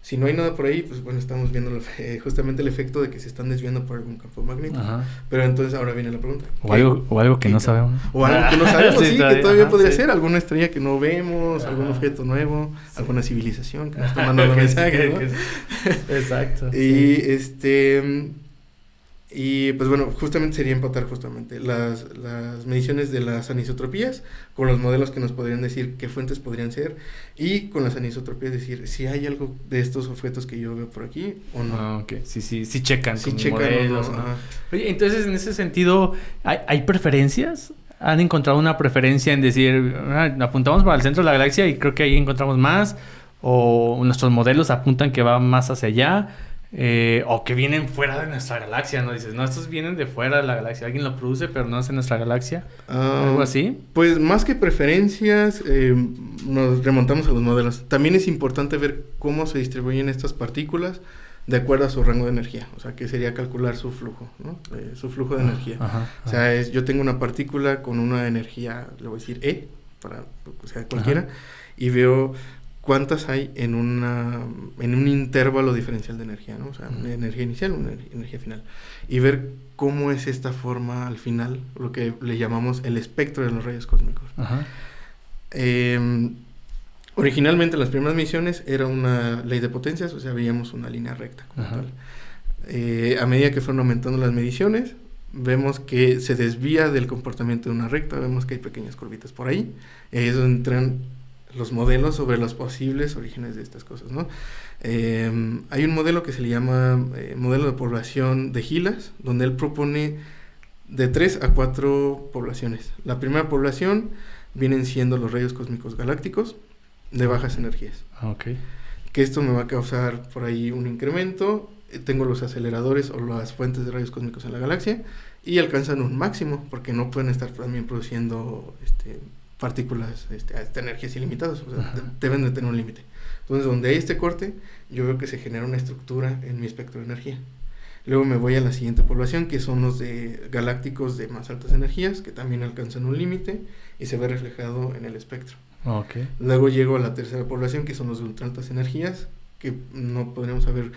Si no hay nada por ahí, pues bueno, estamos viendo justamente el efecto de que se están desviando por algún campo magnético. Ajá. Pero entonces ahora viene la pregunta. O algo que no sabemos. O algo que no sabemos, sí, que todavía podría ser. Alguna estrella que no vemos, algún objeto nuevo, alguna civilización que nos está mandando mensajes, ¿no? Exacto. Y pues bueno, justamente sería empatar justamente las mediciones de las anisotropías con los modelos que nos podrían decir qué fuentes podrían ser y con las anisotropías decir si hay algo de estos objetos que yo veo por aquí o no. Ah, ok. Sí checan sí con checan modelos. O no. Oye, entonces en ese sentido, ¿hay preferencias? ¿Han encontrado una preferencia en decir, apuntamos para el centro de la galaxia y creo que ahí encontramos más? ¿O nuestros modelos apuntan que va más hacia allá? O que vienen fuera de nuestra galaxia, ¿no? Dices, no, estos vienen de fuera de la galaxia. Alguien lo produce, pero no es en nuestra galaxia. ¿Algo así? Pues más que preferencias, nos remontamos a los modelos. También es importante ver cómo se distribuyen estas partículas de acuerdo a su rango de energía. O sea, que sería calcular su flujo, ¿no? Su flujo de energía. O sea, yo tengo una partícula con una energía, le voy a decir E, o sea, cualquiera, y veo cuántas hay en un intervalo diferencial de energía, ¿no? O sea, una energía inicial, una energía final. Y ver cómo es esta forma al final, lo que le llamamos el espectro de los rayos cósmicos. Ajá. Originalmente las primeras misiones era una ley de potencias, o sea, veíamos una línea recta como tal. A medida que fueron aumentando las mediciones, vemos que se desvía del comportamiento de una recta, vemos que hay pequeñas curvitas por ahí, es donde entran los modelos sobre los posibles orígenes de estas cosas, ¿no? Hay un modelo que se le llama modelo de población de Gilas, donde él propone de 3 a 4 poblaciones. La primera población vienen siendo los rayos cósmicos galácticos de bajas energías. Okay. Que esto me va a causar por ahí un incremento. Tengo los aceleradores o las fuentes de rayos cósmicos en la galaxia y alcanzan un máximo porque no pueden estar también produciendo partículas a energías ilimitadas, o sea, deben de tener un límite. Entonces, donde hay este corte, yo veo que se genera una estructura en mi espectro de energía. Luego me voy a la siguiente población, que son los de galácticos de más altas energías, que también alcanzan un límite y se ve reflejado en el espectro. Okay. Luego llego a la tercera población, que son los de ultra altas energías, que no podríamos saber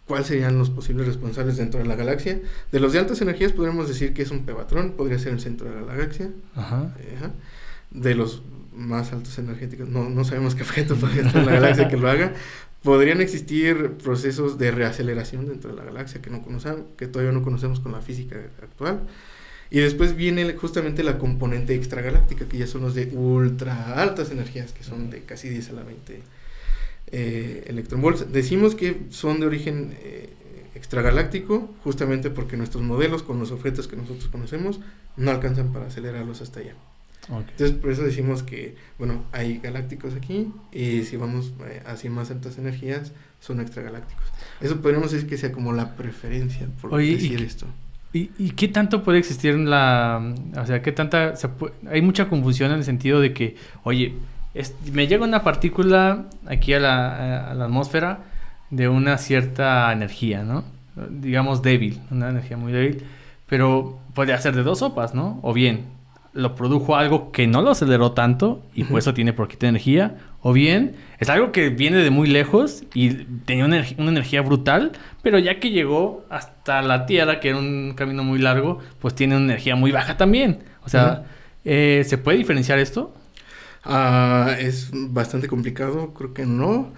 cuáles serían los posibles responsables dentro de la galaxia. De los de altas energías podríamos decir que es un pebatrón, podría ser el centro de la galaxia. Ajá. De los más altos energéticos, no sabemos qué objeto podría estar en la galaxia que lo haga. Podrían existir procesos de reaceleración dentro de la galaxia que todavía no conocemos con la física actual. Y después viene justamente la componente extragaláctica, que ya son los de ultra altas energías, que son de casi 10 a la 20 electronvolts. Decimos que son de origen extragaláctico, justamente porque nuestros modelos con los objetos que nosotros conocemos no alcanzan para acelerarlos hasta allá. Okay. Entonces, por eso decimos que, bueno, hay galácticos aquí, y si vamos hacia más altas energías, son extragalácticos. Eso podríamos decir que sea como la preferencia, por decir esto. ¿Y qué tanto puede existir en o sea, qué tanta... hay mucha confusión en el sentido de que, oye, me llega una partícula aquí a la atmósfera de una cierta energía, ¿no? Digamos débil, una energía muy débil, pero puede ser de dos sopas, ¿no? O bien lo produjo algo que no lo aceleró tanto y por eso tiene poquita energía, o bien es algo que viene de muy lejos y tenía una energía brutal, pero ya que llegó hasta la Tierra, que era un camino muy largo, pues tiene una energía muy baja también. O sea, ¿se puede diferenciar esto? Es bastante complicado, creo que no.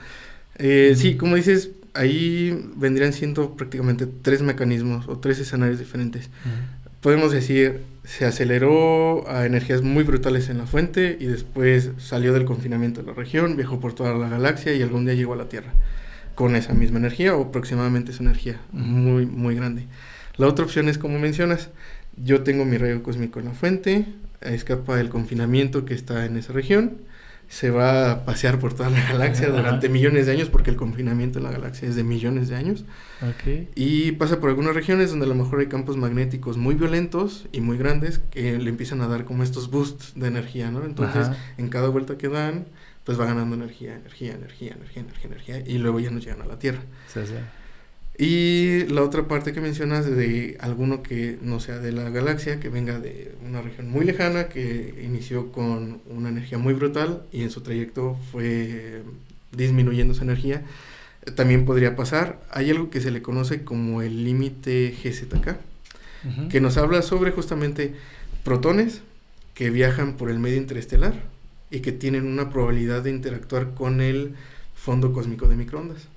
Sí, como dices, ahí vendrían siendo prácticamente 3 mecanismos o 3 escenarios diferentes. Podemos decir, se aceleró a energías muy brutales en la fuente y después salió del confinamiento de la región, viajó por toda la galaxia y algún día llegó a la Tierra con esa misma energía o aproximadamente esa energía muy, muy grande. La otra opción es, como mencionas, yo tengo mi rayo cósmico en la fuente, escapa del confinamiento que está en esa región, se va a pasear por toda la galaxia durante millones de años, porque el confinamiento en la galaxia es de millones de años. Okay. Y pasa por algunas regiones donde a lo mejor hay campos magnéticos muy violentos y muy grandes que le empiezan a dar como estos boosts de energía, ¿no? Entonces, en cada vuelta que dan, pues va ganando energía, y luego ya nos llegan a la Tierra. Sí. Y la otra parte que mencionas de alguno que no sea de la galaxia, que venga de una región muy lejana, que inició con una energía muy brutal y en su trayecto fue disminuyendo su energía, también podría pasar. Hay algo que se le conoce como el límite GZK, que nos habla sobre justamente protones que viajan por el medio interestelar y que tienen una probabilidad de interactuar con el fondo cósmico de microondas.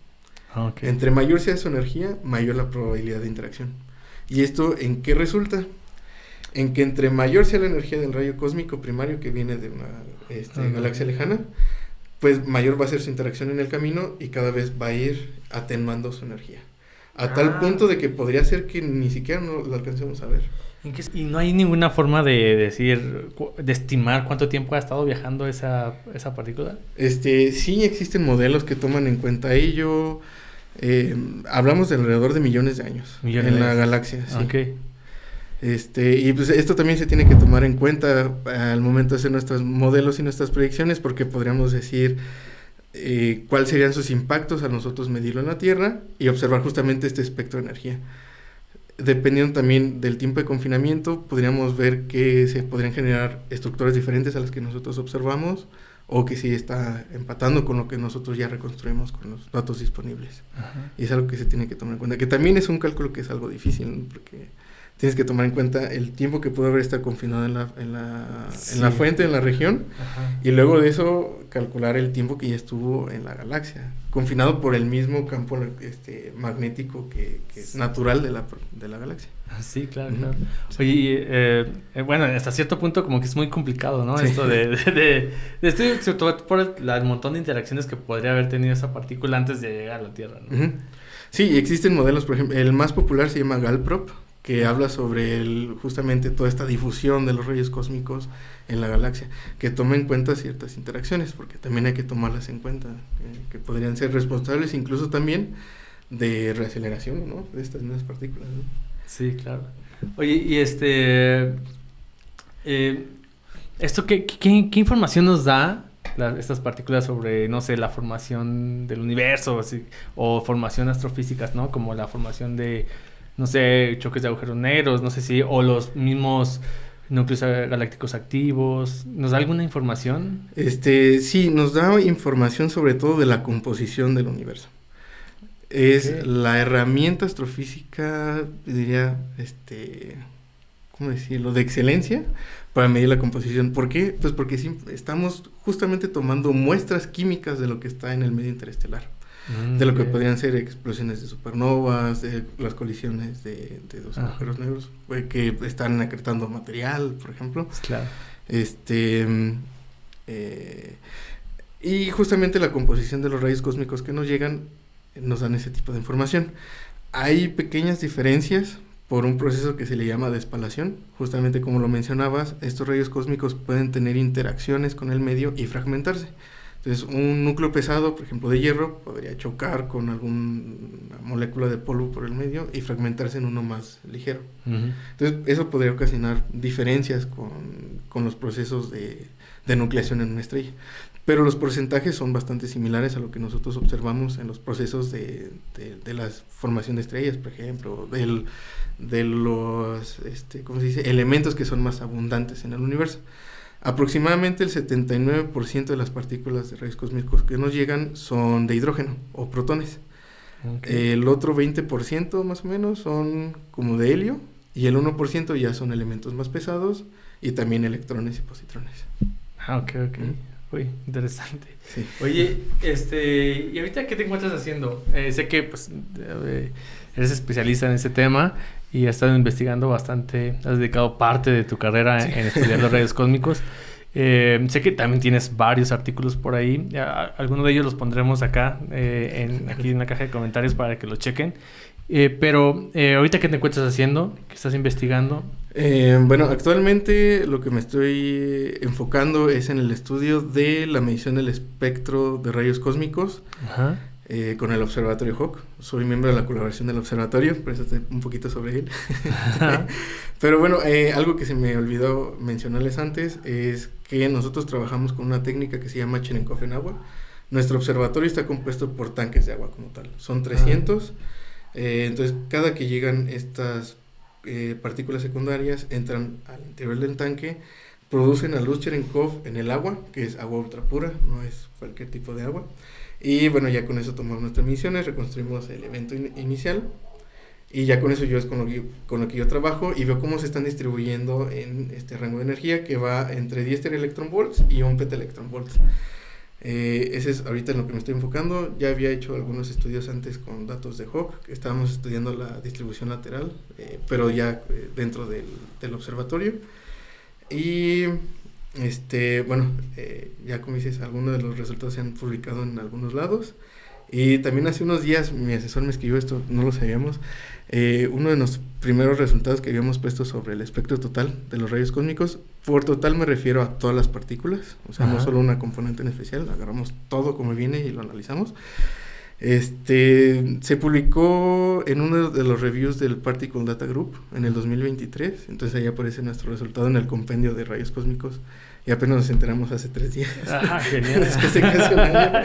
Okay. Entre mayor sea su energía, mayor la probabilidad de interacción. ¿Y esto en qué resulta? En que entre mayor sea la energía del rayo cósmico primario que viene de una galaxia lejana, pues mayor va a ser su interacción en el camino y cada vez va a ir atenuando su energía. A tal punto de que podría ser que ni siquiera no lo alcancemos a ver. ¿Y no hay ninguna forma de estimar cuánto tiempo ha estado viajando esa partícula? Sí existen modelos que toman en cuenta ello. Hablamos de alrededor de millones de años en la galaxia. Sí. Okay. Y pues esto también se tiene que tomar en cuenta al momento de hacer nuestros modelos y nuestras predicciones, porque podríamos decir cuáles serían sus impactos a nosotros medirlo en la Tierra y observar justamente este espectro de energía. Dependiendo también del tiempo de confinamiento, podríamos ver que se podrían generar estructuras diferentes a las que nosotros observamos, o que sí está empatando con lo que nosotros ya reconstruimos con los datos disponibles. Y es algo que se tiene que tomar en cuenta, que también es un cálculo que es algo difícil, ¿no? Porque tienes que tomar en cuenta el tiempo que pudo haber estado confinado en la fuente, en la región, y luego de eso calcular el tiempo que ya estuvo en la galaxia, confinado por el mismo campo magnético que es natural de la galaxia. Sí, claro. Oye, bueno, hasta cierto punto como que es muy complicado, ¿no? Sí. Esto sobre todo por el montón de interacciones que podría haber tenido esa partícula antes de llegar a la Tierra, ¿no? Sí, existen modelos, por ejemplo, el más popular se llama Galprop, que habla sobre justamente toda esta difusión de los rayos cósmicos en la galaxia, que toma en cuenta ciertas interacciones, porque también hay que tomarlas en cuenta, que podrían ser responsables incluso también de reaceleración, ¿no? De estas mismas partículas, ¿no? Sí, claro. Oye, y ¿esto qué información nos da estas partículas sobre, no sé, la formación del universo, así, o formación astrofísicas, ¿no? Como la formación de, no sé, choques de agujeros negros, no sé si, o los mismos núcleos galácticos activos. ¿Nos da alguna información? Sí, nos da información sobre todo de la composición del universo. Es la herramienta astrofísica, diría, ¿cómo decirlo?, de excelencia para medir la composición. ¿Por qué? Pues porque estamos justamente tomando muestras químicas de lo que está en el medio interestelar. De lo que podrían ser explosiones de supernovas, de las colisiones de dos agujeros negros que están acretando material, por ejemplo. Claro. Y justamente la composición de los rayos cósmicos que nos llegan nos dan ese tipo de información. Hay pequeñas diferencias por un proceso que se le llama despalación. Justamente como lo mencionabas, estos rayos cósmicos pueden tener interacciones con el medio y fragmentarse. Entonces, un núcleo pesado, por ejemplo de hierro, podría chocar con alguna molécula de polvo por el medio y fragmentarse en uno más ligero. Uh-huh. Entonces, eso podría ocasionar diferencias con los procesos de nucleación en una estrella. Pero los porcentajes son bastante similares a lo que nosotros observamos en los procesos de la formación de estrellas, por ejemplo, de los ¿cómo se dice? Elementos que son más abundantes en el universo. Aproximadamente el 79% de las partículas de rayos cósmicos que nos llegan son de hidrógeno o protones. Okay. El otro 20% más o menos son como de helio y el 1% ya son elementos más pesados y también electrones y positrones. Ok. Uy, interesante. Sí. Oye, ¿y ahorita qué te encuentras haciendo? Sé que pues eres especialista en ese tema y has estado investigando bastante, has dedicado parte de tu carrera en estudiar los rayos cósmicos. Sé que también tienes varios artículos por ahí. Algunos de ellos los pondremos acá, aquí en la caja de comentarios para que los chequen. Pero ahorita, ¿qué te encuentras haciendo? ¿Qué estás investigando? Bueno, actualmente lo que me estoy enfocando es en el estudio de la medición del espectro de rayos cósmicos. Ajá. Con el Observatorio Hawk. Soy miembro de la colaboración del observatorio, por eso sé un poquito sobre él. Pero bueno, algo que se me olvidó mencionarles antes es que nosotros trabajamos con una técnica que se llama Cherenkov en agua. Nuestro observatorio está compuesto por tanques de agua como tal. Son 300. Entonces, cada que llegan estas partículas secundarias, entran al interior del tanque, producen a luz Cherenkov en el agua, que es agua ultra pura, no es cualquier tipo de agua. Y bueno, ya con eso tomamos nuestras mediciones, reconstruimos el evento inicial y ya con eso yo es con lo que yo trabajo y veo cómo se están distribuyendo en este rango de energía que va entre 10 teraelectronvolts y 1 petaelectronvolts. Ese es ahorita en lo que me estoy enfocando. Ya había hecho algunos estudios antes con datos de Hawk, estábamos estudiando la distribución lateral, pero ya dentro del observatorio. Y bueno, ya como dices, algunos de los resultados se han publicado en algunos lados. Y también hace unos días mi asesor me escribió esto, no lo sabíamos. Uno de los primeros resultados que habíamos puesto sobre el espectro total de los rayos cósmicos, por total me refiero a todas las partículas, o sea, no solo una componente en especial, agarramos todo como viene y lo analizamos. Se publicó en uno de los reviews del Particle Data Group en el 2023, entonces ahí aparece nuestro resultado en el compendio de rayos cósmicos y apenas nos enteramos hace 3 días. Ajá, genial. Después de casi un año.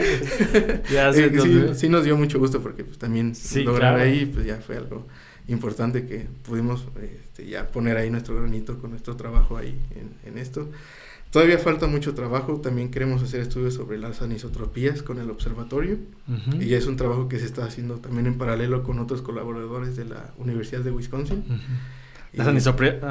Sí nos dio mucho gusto porque pues, también lograr ahí pues ya fue algo importante que pudimos ya poner ahí nuestro granito con nuestro trabajo ahí en esto. Todavía falta mucho trabajo, también queremos hacer estudios sobre las anisotropías con el observatorio, uh-huh. Y es un trabajo que se está haciendo también en paralelo con otros colaboradores de la Universidad de Wisconsin. Uh-huh. Las anisotropías,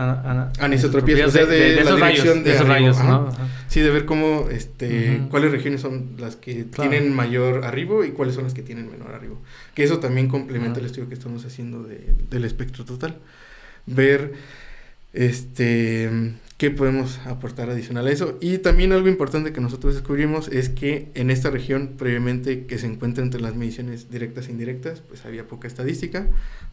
o sea, de la dirección de esos rayos, ¿no? Sí, de ver cómo, uh-huh. Cuáles regiones son las que tienen mayor arribo y cuáles son las que tienen menor arribo. Que eso también complementa el estudio que estamos haciendo del espectro total. Ver, qué podemos aportar adicional a eso. Y también algo importante que nosotros descubrimos es que en esta región, previamente que se encuentra entre las mediciones directas e indirectas, pues había poca estadística.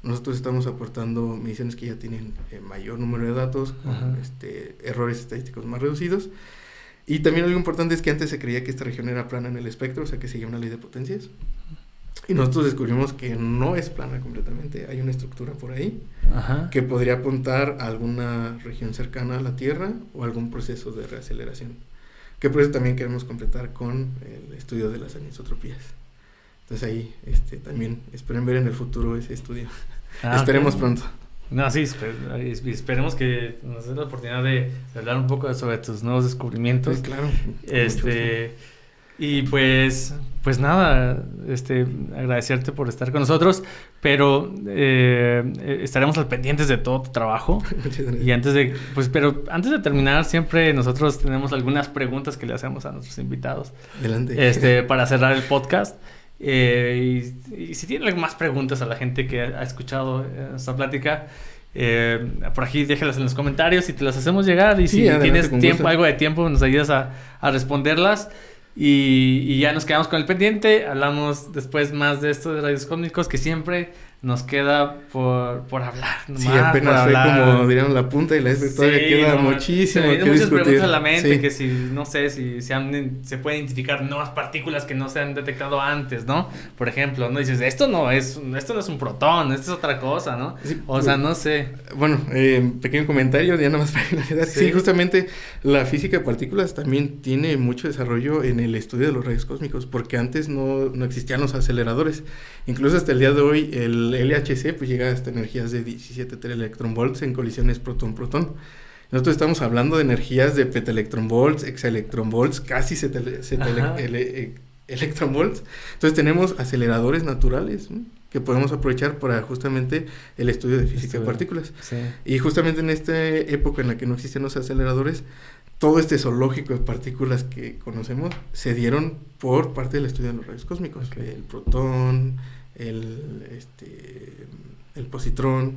Nosotros estamos aportando mediciones que ya tienen mayor número de datos, con errores estadísticos más reducidos. Y también algo importante es que antes se creía que esta región era plana en el espectro, o sea que seguía una ley de potencias. Y nosotros descubrimos que no es plana completamente, hay una estructura por ahí, ajá, que podría apuntar a alguna región cercana a la Tierra o algún proceso de reaceleración, que por eso también queremos completar con el estudio de las anisotropías. Entonces ahí también esperen ver en el futuro ese estudio. Esperemos pronto. No, sí, esperemos que nos den la oportunidad de hablar un poco sobre tus nuevos descubrimientos. Sí, claro. Y pues nada, agradecerte por estar con nosotros, pero estaremos al pendientes de todo tu trabajo. Y antes de terminar, siempre nosotros tenemos algunas preguntas que le hacemos a nuestros invitados. Adelante. Para cerrar el podcast. Y si tienen más preguntas a la gente que ha escuchado esta plática, por aquí déjalas en los comentarios y te las hacemos llegar. Y si tienes algo de tiempo, nos ayudas a responderlas. Y ya nos quedamos con el pendiente. Hablamos después más de esto de rayos cósmicos, que siempre nos queda por hablar. Sí, apenas fue como, diríamos, la punta y la iceberg. Todavía queda muchísimo que muchas discutir. Preguntas a la mente, que si, no sé, si se pueden identificar nuevas partículas que no se han detectado antes, ¿no? Por ejemplo, ¿no? Dices, esto no es un protón, esto es otra cosa, ¿no? Sí, o sea, no sé. Bueno, pequeño comentario, ya nada más para finalizar. Sí, justamente la física de partículas también tiene mucho desarrollo en el estudio de los rayos cósmicos, porque antes no existían los aceleradores. Incluso hasta el día de hoy, el LHC pues llega hasta energías de 17 teraelectronvolts en colisiones protón-protón. Nosotros estamos hablando de energías de petaelectronvolts, hexaelectronvolts, casi electronvolts. Entonces tenemos aceleradores naturales, ¿no?, que podemos aprovechar para justamente el estudio de física de partículas. Sí. Y justamente en esta época en la que no existían los aceleradores, todo este zoológico de partículas que conocemos se dieron por parte del estudio de los rayos cósmicos. Okay. El protón, el positrón,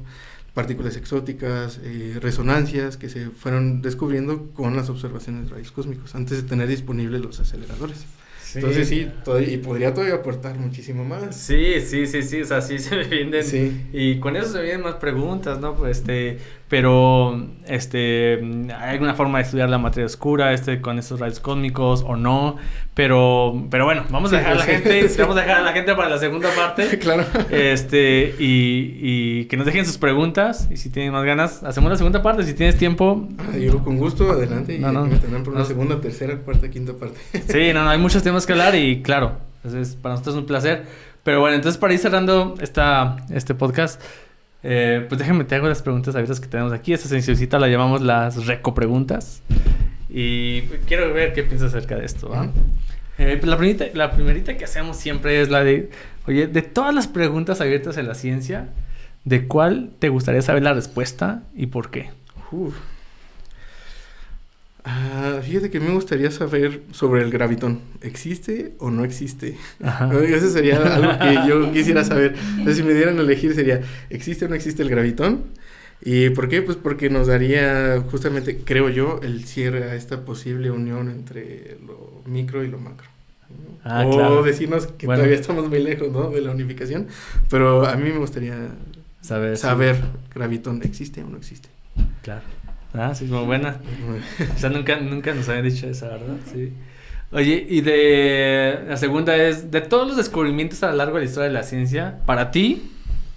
partículas exóticas, resonancias que se fueron descubriendo con las observaciones de rayos cósmicos antes de tener disponibles los aceleradores. Sí. Entonces sí, y podría todavía aportar muchísimo más. Sí, o sea, sí se me vienen, sí. Y con eso se vienen más preguntas, ¿no? Pues pero ¿hay alguna forma de estudiar la materia oscura con esos rayos cósmicos o no? Pero bueno, vamos a dejar a la gente, vamos a dejar a la gente para la segunda parte. Claro. Y que nos dejen sus preguntas, y si tienen más ganas, hacemos la segunda parte, si tienes tiempo. Yo con gusto, adelante, y me tendrán por una segunda, tercera, cuarta, quinta parte. Sí, hay muchos temas que hablar y claro, entonces para nosotros es un placer. Pero bueno, entonces para ir cerrando este podcast, pues déjame te hago las preguntas abiertas que tenemos aquí. Esta seccioncita la llamamos las recopreguntas. Y quiero ver qué piensas acerca de esto, ¿va? Pues la primerita que hacemos siempre es la de, oye, de todas las preguntas abiertas en la ciencia, ¿de cuál te gustaría saber la respuesta y por qué? Fíjate que me gustaría saber sobre el gravitón. ¿Existe o no existe? Eso sería algo que yo quisiera saber. Entonces, si me dieran a elegir sería, ¿existe o no existe el gravitón? ¿Y por qué? Pues porque nos daría justamente, creo yo, el cierre a esta posible unión entre lo micro y lo macro. O claro, decirnos que todavía estamos muy lejos, ¿no?, de la unificación. Pero a mí me gustaría saber, ¿gravitón existe o no existe? Claro. Sí, es muy buena. O sea, nunca nos habían dicho esa, ¿verdad? Sí. Oye, y la segunda es, de todos los descubrimientos a lo largo de la historia de la ciencia, para ti,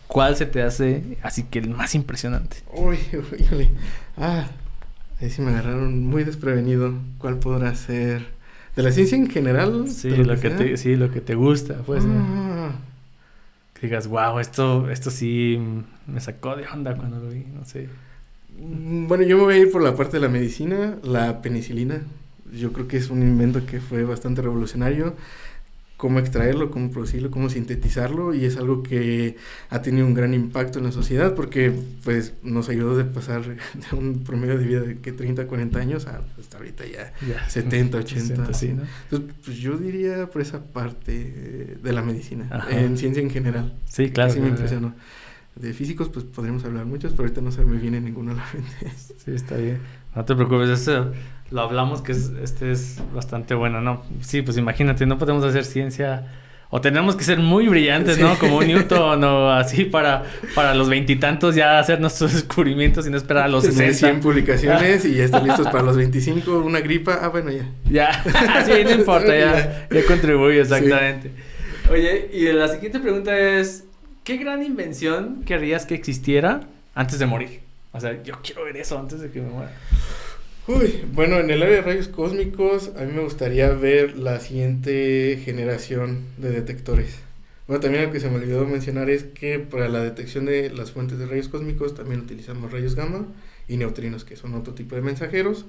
¿cuál se te hace así que el más impresionante? Híjole. Ahí sí me agarraron muy desprevenido. ¿Cuál podrá ser? ¿De la ciencia en general? Sí, lo que te gusta, pues. Que digas, wow, esto sí me sacó de onda cuando lo vi, no sé. Bueno, yo me voy a ir por la parte de la medicina, la penicilina. Yo creo que es un invento que fue bastante revolucionario. Cómo extraerlo, cómo producirlo, cómo sintetizarlo, y es algo que ha tenido un gran impacto en la sociedad porque pues nos ayudó de pasar de un promedio de vida de 30, 40 años a hasta ahorita ya 70, 80. 60, sí, ¿no? Entonces, pues yo diría por esa parte de la medicina, en ciencia en general. Sí, claro. Sí me impresionó. De físicos, pues podríamos hablar muchos, pero ahorita no se me viene ninguno a la mente. Sí, está bien. No te preocupes, eso lo hablamos, que es bastante bueno, ¿no? Sí, pues imagínate, no podemos hacer ciencia, o tenemos que ser muy brillantes, ¿no? Como un Newton o así para los 20 y tantos ya hacer nuestros descubrimientos y no esperar a los 60. 100 publicaciones y ya están listos para los 25, una gripa, bueno, ya. Ya, sí, no importa, ya contribuye, exactamente. Sí. Oye, y la siguiente pregunta es, ¿qué gran invención querrías que existiera antes de morir? O sea, yo quiero ver eso antes de que me muera. Bueno, en el área de rayos cósmicos, a mí me gustaría ver la siguiente generación de detectores. Bueno, también lo que se me olvidó mencionar es que para la detección de las fuentes de rayos cósmicos también utilizamos rayos gamma y neutrinos, que son otro tipo de mensajeros,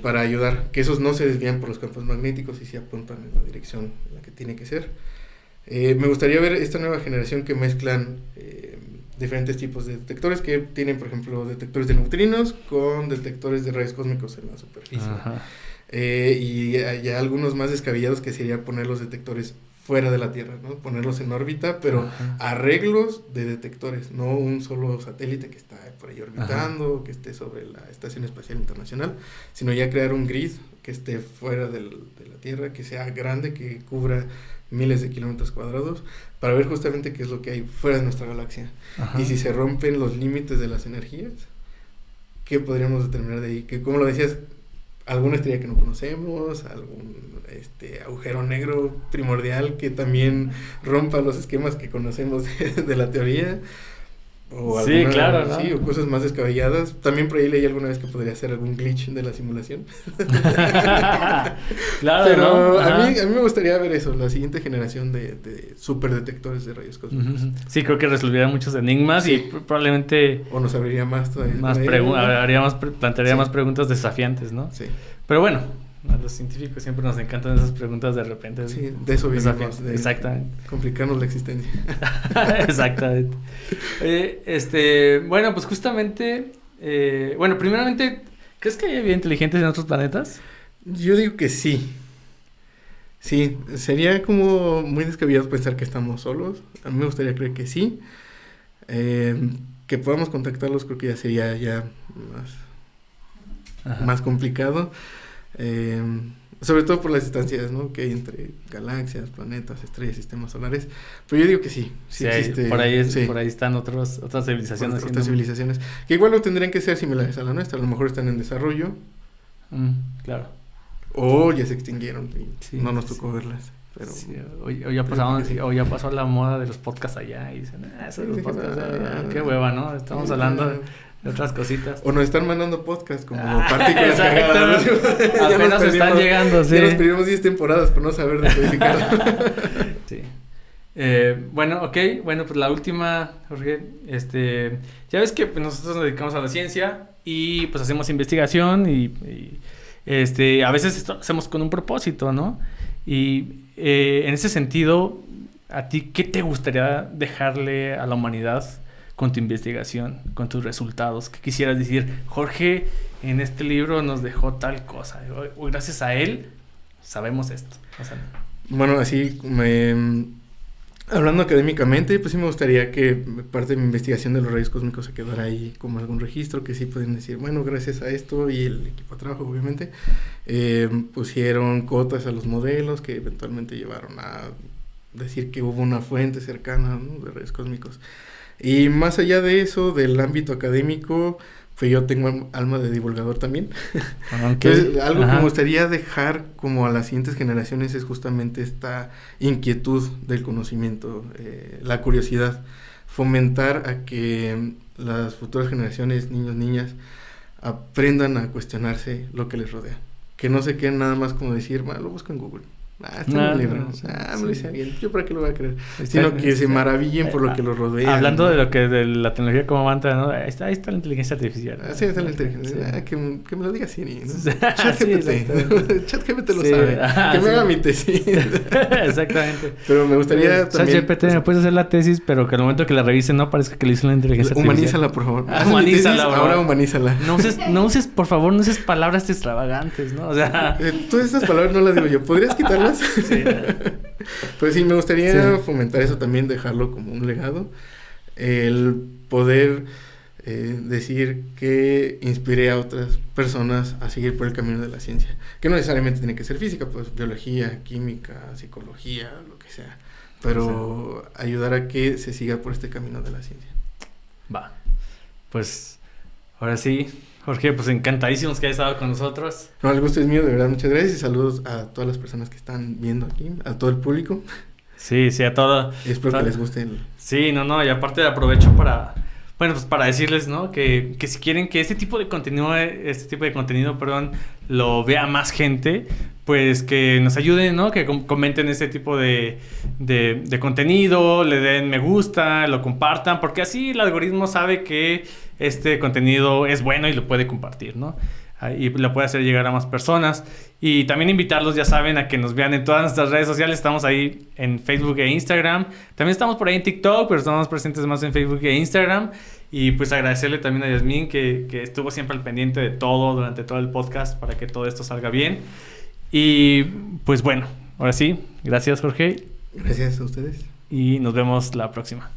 para ayudar, que esos no se desvían por los campos magnéticos y se apuntan en la dirección en la que tiene que ser. Me gustaría ver esta nueva generación que mezclan diferentes tipos de detectores, que tienen, por ejemplo, detectores de neutrinos con detectores de rayos cósmicos en la superficie. Y ya algunos más descabellados, que sería poner los detectores fuera de la Tierra, ¿no? Ponerlos en órbita, pero arreglos de detectores, no un solo satélite que está por ahí orbitando, que esté sobre la Estación Espacial Internacional, sino ya crear un grid que esté fuera de la Tierra, que sea grande, que cubra miles de kilómetros cuadrados, para ver justamente qué es lo que hay fuera de nuestra galaxia. Ajá. Y si se rompen los límites de las energías, ¿qué podríamos determinar de ahí? Que, como lo decías, alguna estrella que no conocemos, algún agujero negro primordial que también rompa los esquemas que conocemos de la teoría. O sí, claro, ¿no? Sí, o cosas más descabelladas. También por ahí leí alguna vez que podría ser algún glitch de la simulación. Claro, pero ¿no? a mí me gustaría ver eso, la siguiente generación de superdetectores de rayos cósmicos. Sí, creo que resolvería muchos enigmas, sí. Y probablemente... O nos abriría más todavía. Plantearía más preguntas desafiantes, ¿no? Sí. Pero bueno, a los científicos siempre nos encantan esas preguntas de repente. Sí, de eso vivimos. Exactamente. Complicarnos la existencia. Exactamente. Bueno, pues justamente... primeramente, ¿crees que hay vida inteligente en otros planetas? Yo digo que sí. Sí, sería como muy descabellado pensar que estamos solos. A mí me gustaría creer que sí. Que podamos contactarlos creo que ya sería más complicado. Sobre todo por las distancias, ¿no? Que hay entre galaxias, planetas, estrellas, sistemas solares. Pero yo digo que sí existe. Por ahí están otras civilizaciones. Otras civilizaciones. Que igual no tendrían que ser similares a la nuestra. A lo mejor están en desarrollo. Claro. O ya se extinguieron y no nos tocó verlas. Pero sí, o ya pasó la moda de los podcasts allá y dicen, esos los podcasts allá, qué hueva, ¿no? Estamos hablando de otras cositas. O nos están mandando podcasts como partículas cargadas. Apenas están llegando, sí. Ya nos pedimos 10 temporadas por no saber decodificarlo. Sí. Bueno, pues la última, Jorge, ya ves que pues, nosotros nos dedicamos a la ciencia y pues hacemos investigación y a veces esto hacemos con un propósito, ¿no? Y en ese sentido, ¿a ti qué te gustaría dejarle a la humanidad con tu investigación, con tus resultados? ¿Qué quisieras decir? Jorge, en este libro nos dejó tal cosa. O gracias a él, sabemos esto. O sea, bueno, así, hablando académicamente, pues sí me gustaría que parte de mi investigación de los rayos cósmicos se quedara ahí como algún registro, que sí pueden decir, bueno, gracias a esto y el equipo de trabajo, obviamente, pusieron cotas a los modelos que eventualmente llevaron a decir que hubo una fuente cercana, ¿no?, de rayos cósmicos. Y más allá de eso, del ámbito académico, pues yo tengo alma de divulgador también. Entonces, algo que me gustaría dejar como a las siguientes generaciones es justamente esta inquietud del conocimiento, la curiosidad, fomentar a que las futuras generaciones, niños, niñas, aprendan a cuestionarse lo que les rodea. Que no se queden nada más como decir, lo busco en Google. Está en un libro. Me lo hice bien. ¿Yo para qué lo voy a creer? Sino que se maravillen por lo que los rodea. Hablando de la tecnología como avanza, ¿no? Ahí está la inteligencia artificial. Sí, está la inteligencia. Que me lo diga Siri, ¿no? ChatGPT lo sabe. Que me haga mi tesis. Exactamente. Pero me gustaría también... ChatGPT me puedes hacer la tesis, pero que al momento que la revisen no parezca que le hizo la inteligencia artificial. Humanízala, por favor. Humanízala, bro. Ahora humanízala. Por favor, no uses palabras extravagantes, ¿no? O sea... Todas estas palabras no las digo yo. ¿Podrías quitarlas? Sí. Pues sí, me gustaría fomentar eso también, dejarlo como un legado. El poder decir que inspiré a otras personas a seguir por el camino de la ciencia. Que no necesariamente tiene que ser física, pues biología, química, psicología, lo que sea. Pero ayudar a que se siga por este camino de la ciencia. Va. Pues ahora sí, Jorge, pues encantadísimos que hayas estado con nosotros. No, el gusto es mío, de verdad, muchas gracias y saludos a todas las personas que están viendo aquí, a todo el público. Sí, a todo. Espero que les guste. Sí, y aparte aprovecho para decirles, ¿no? Que si quieren que este tipo de contenido, lo vea más gente, pues que nos ayuden, ¿no? Que comenten este tipo de contenido, le den me gusta, lo compartan, porque así el algoritmo sabe que este contenido es bueno y lo puede compartir, ¿no? Y lo puede hacer llegar a más personas. Y también invitarlos, ya saben, a que nos vean en todas nuestras redes sociales. Estamos ahí en Facebook e Instagram. También estamos por ahí en TikTok, pero estamos presentes más en Facebook e Instagram. Y pues agradecerle también a Yasmín que estuvo siempre al pendiente de todo durante todo el podcast para que todo esto salga bien. Y pues bueno, ahora sí, gracias Jorge. Gracias a ustedes. Y nos vemos la próxima.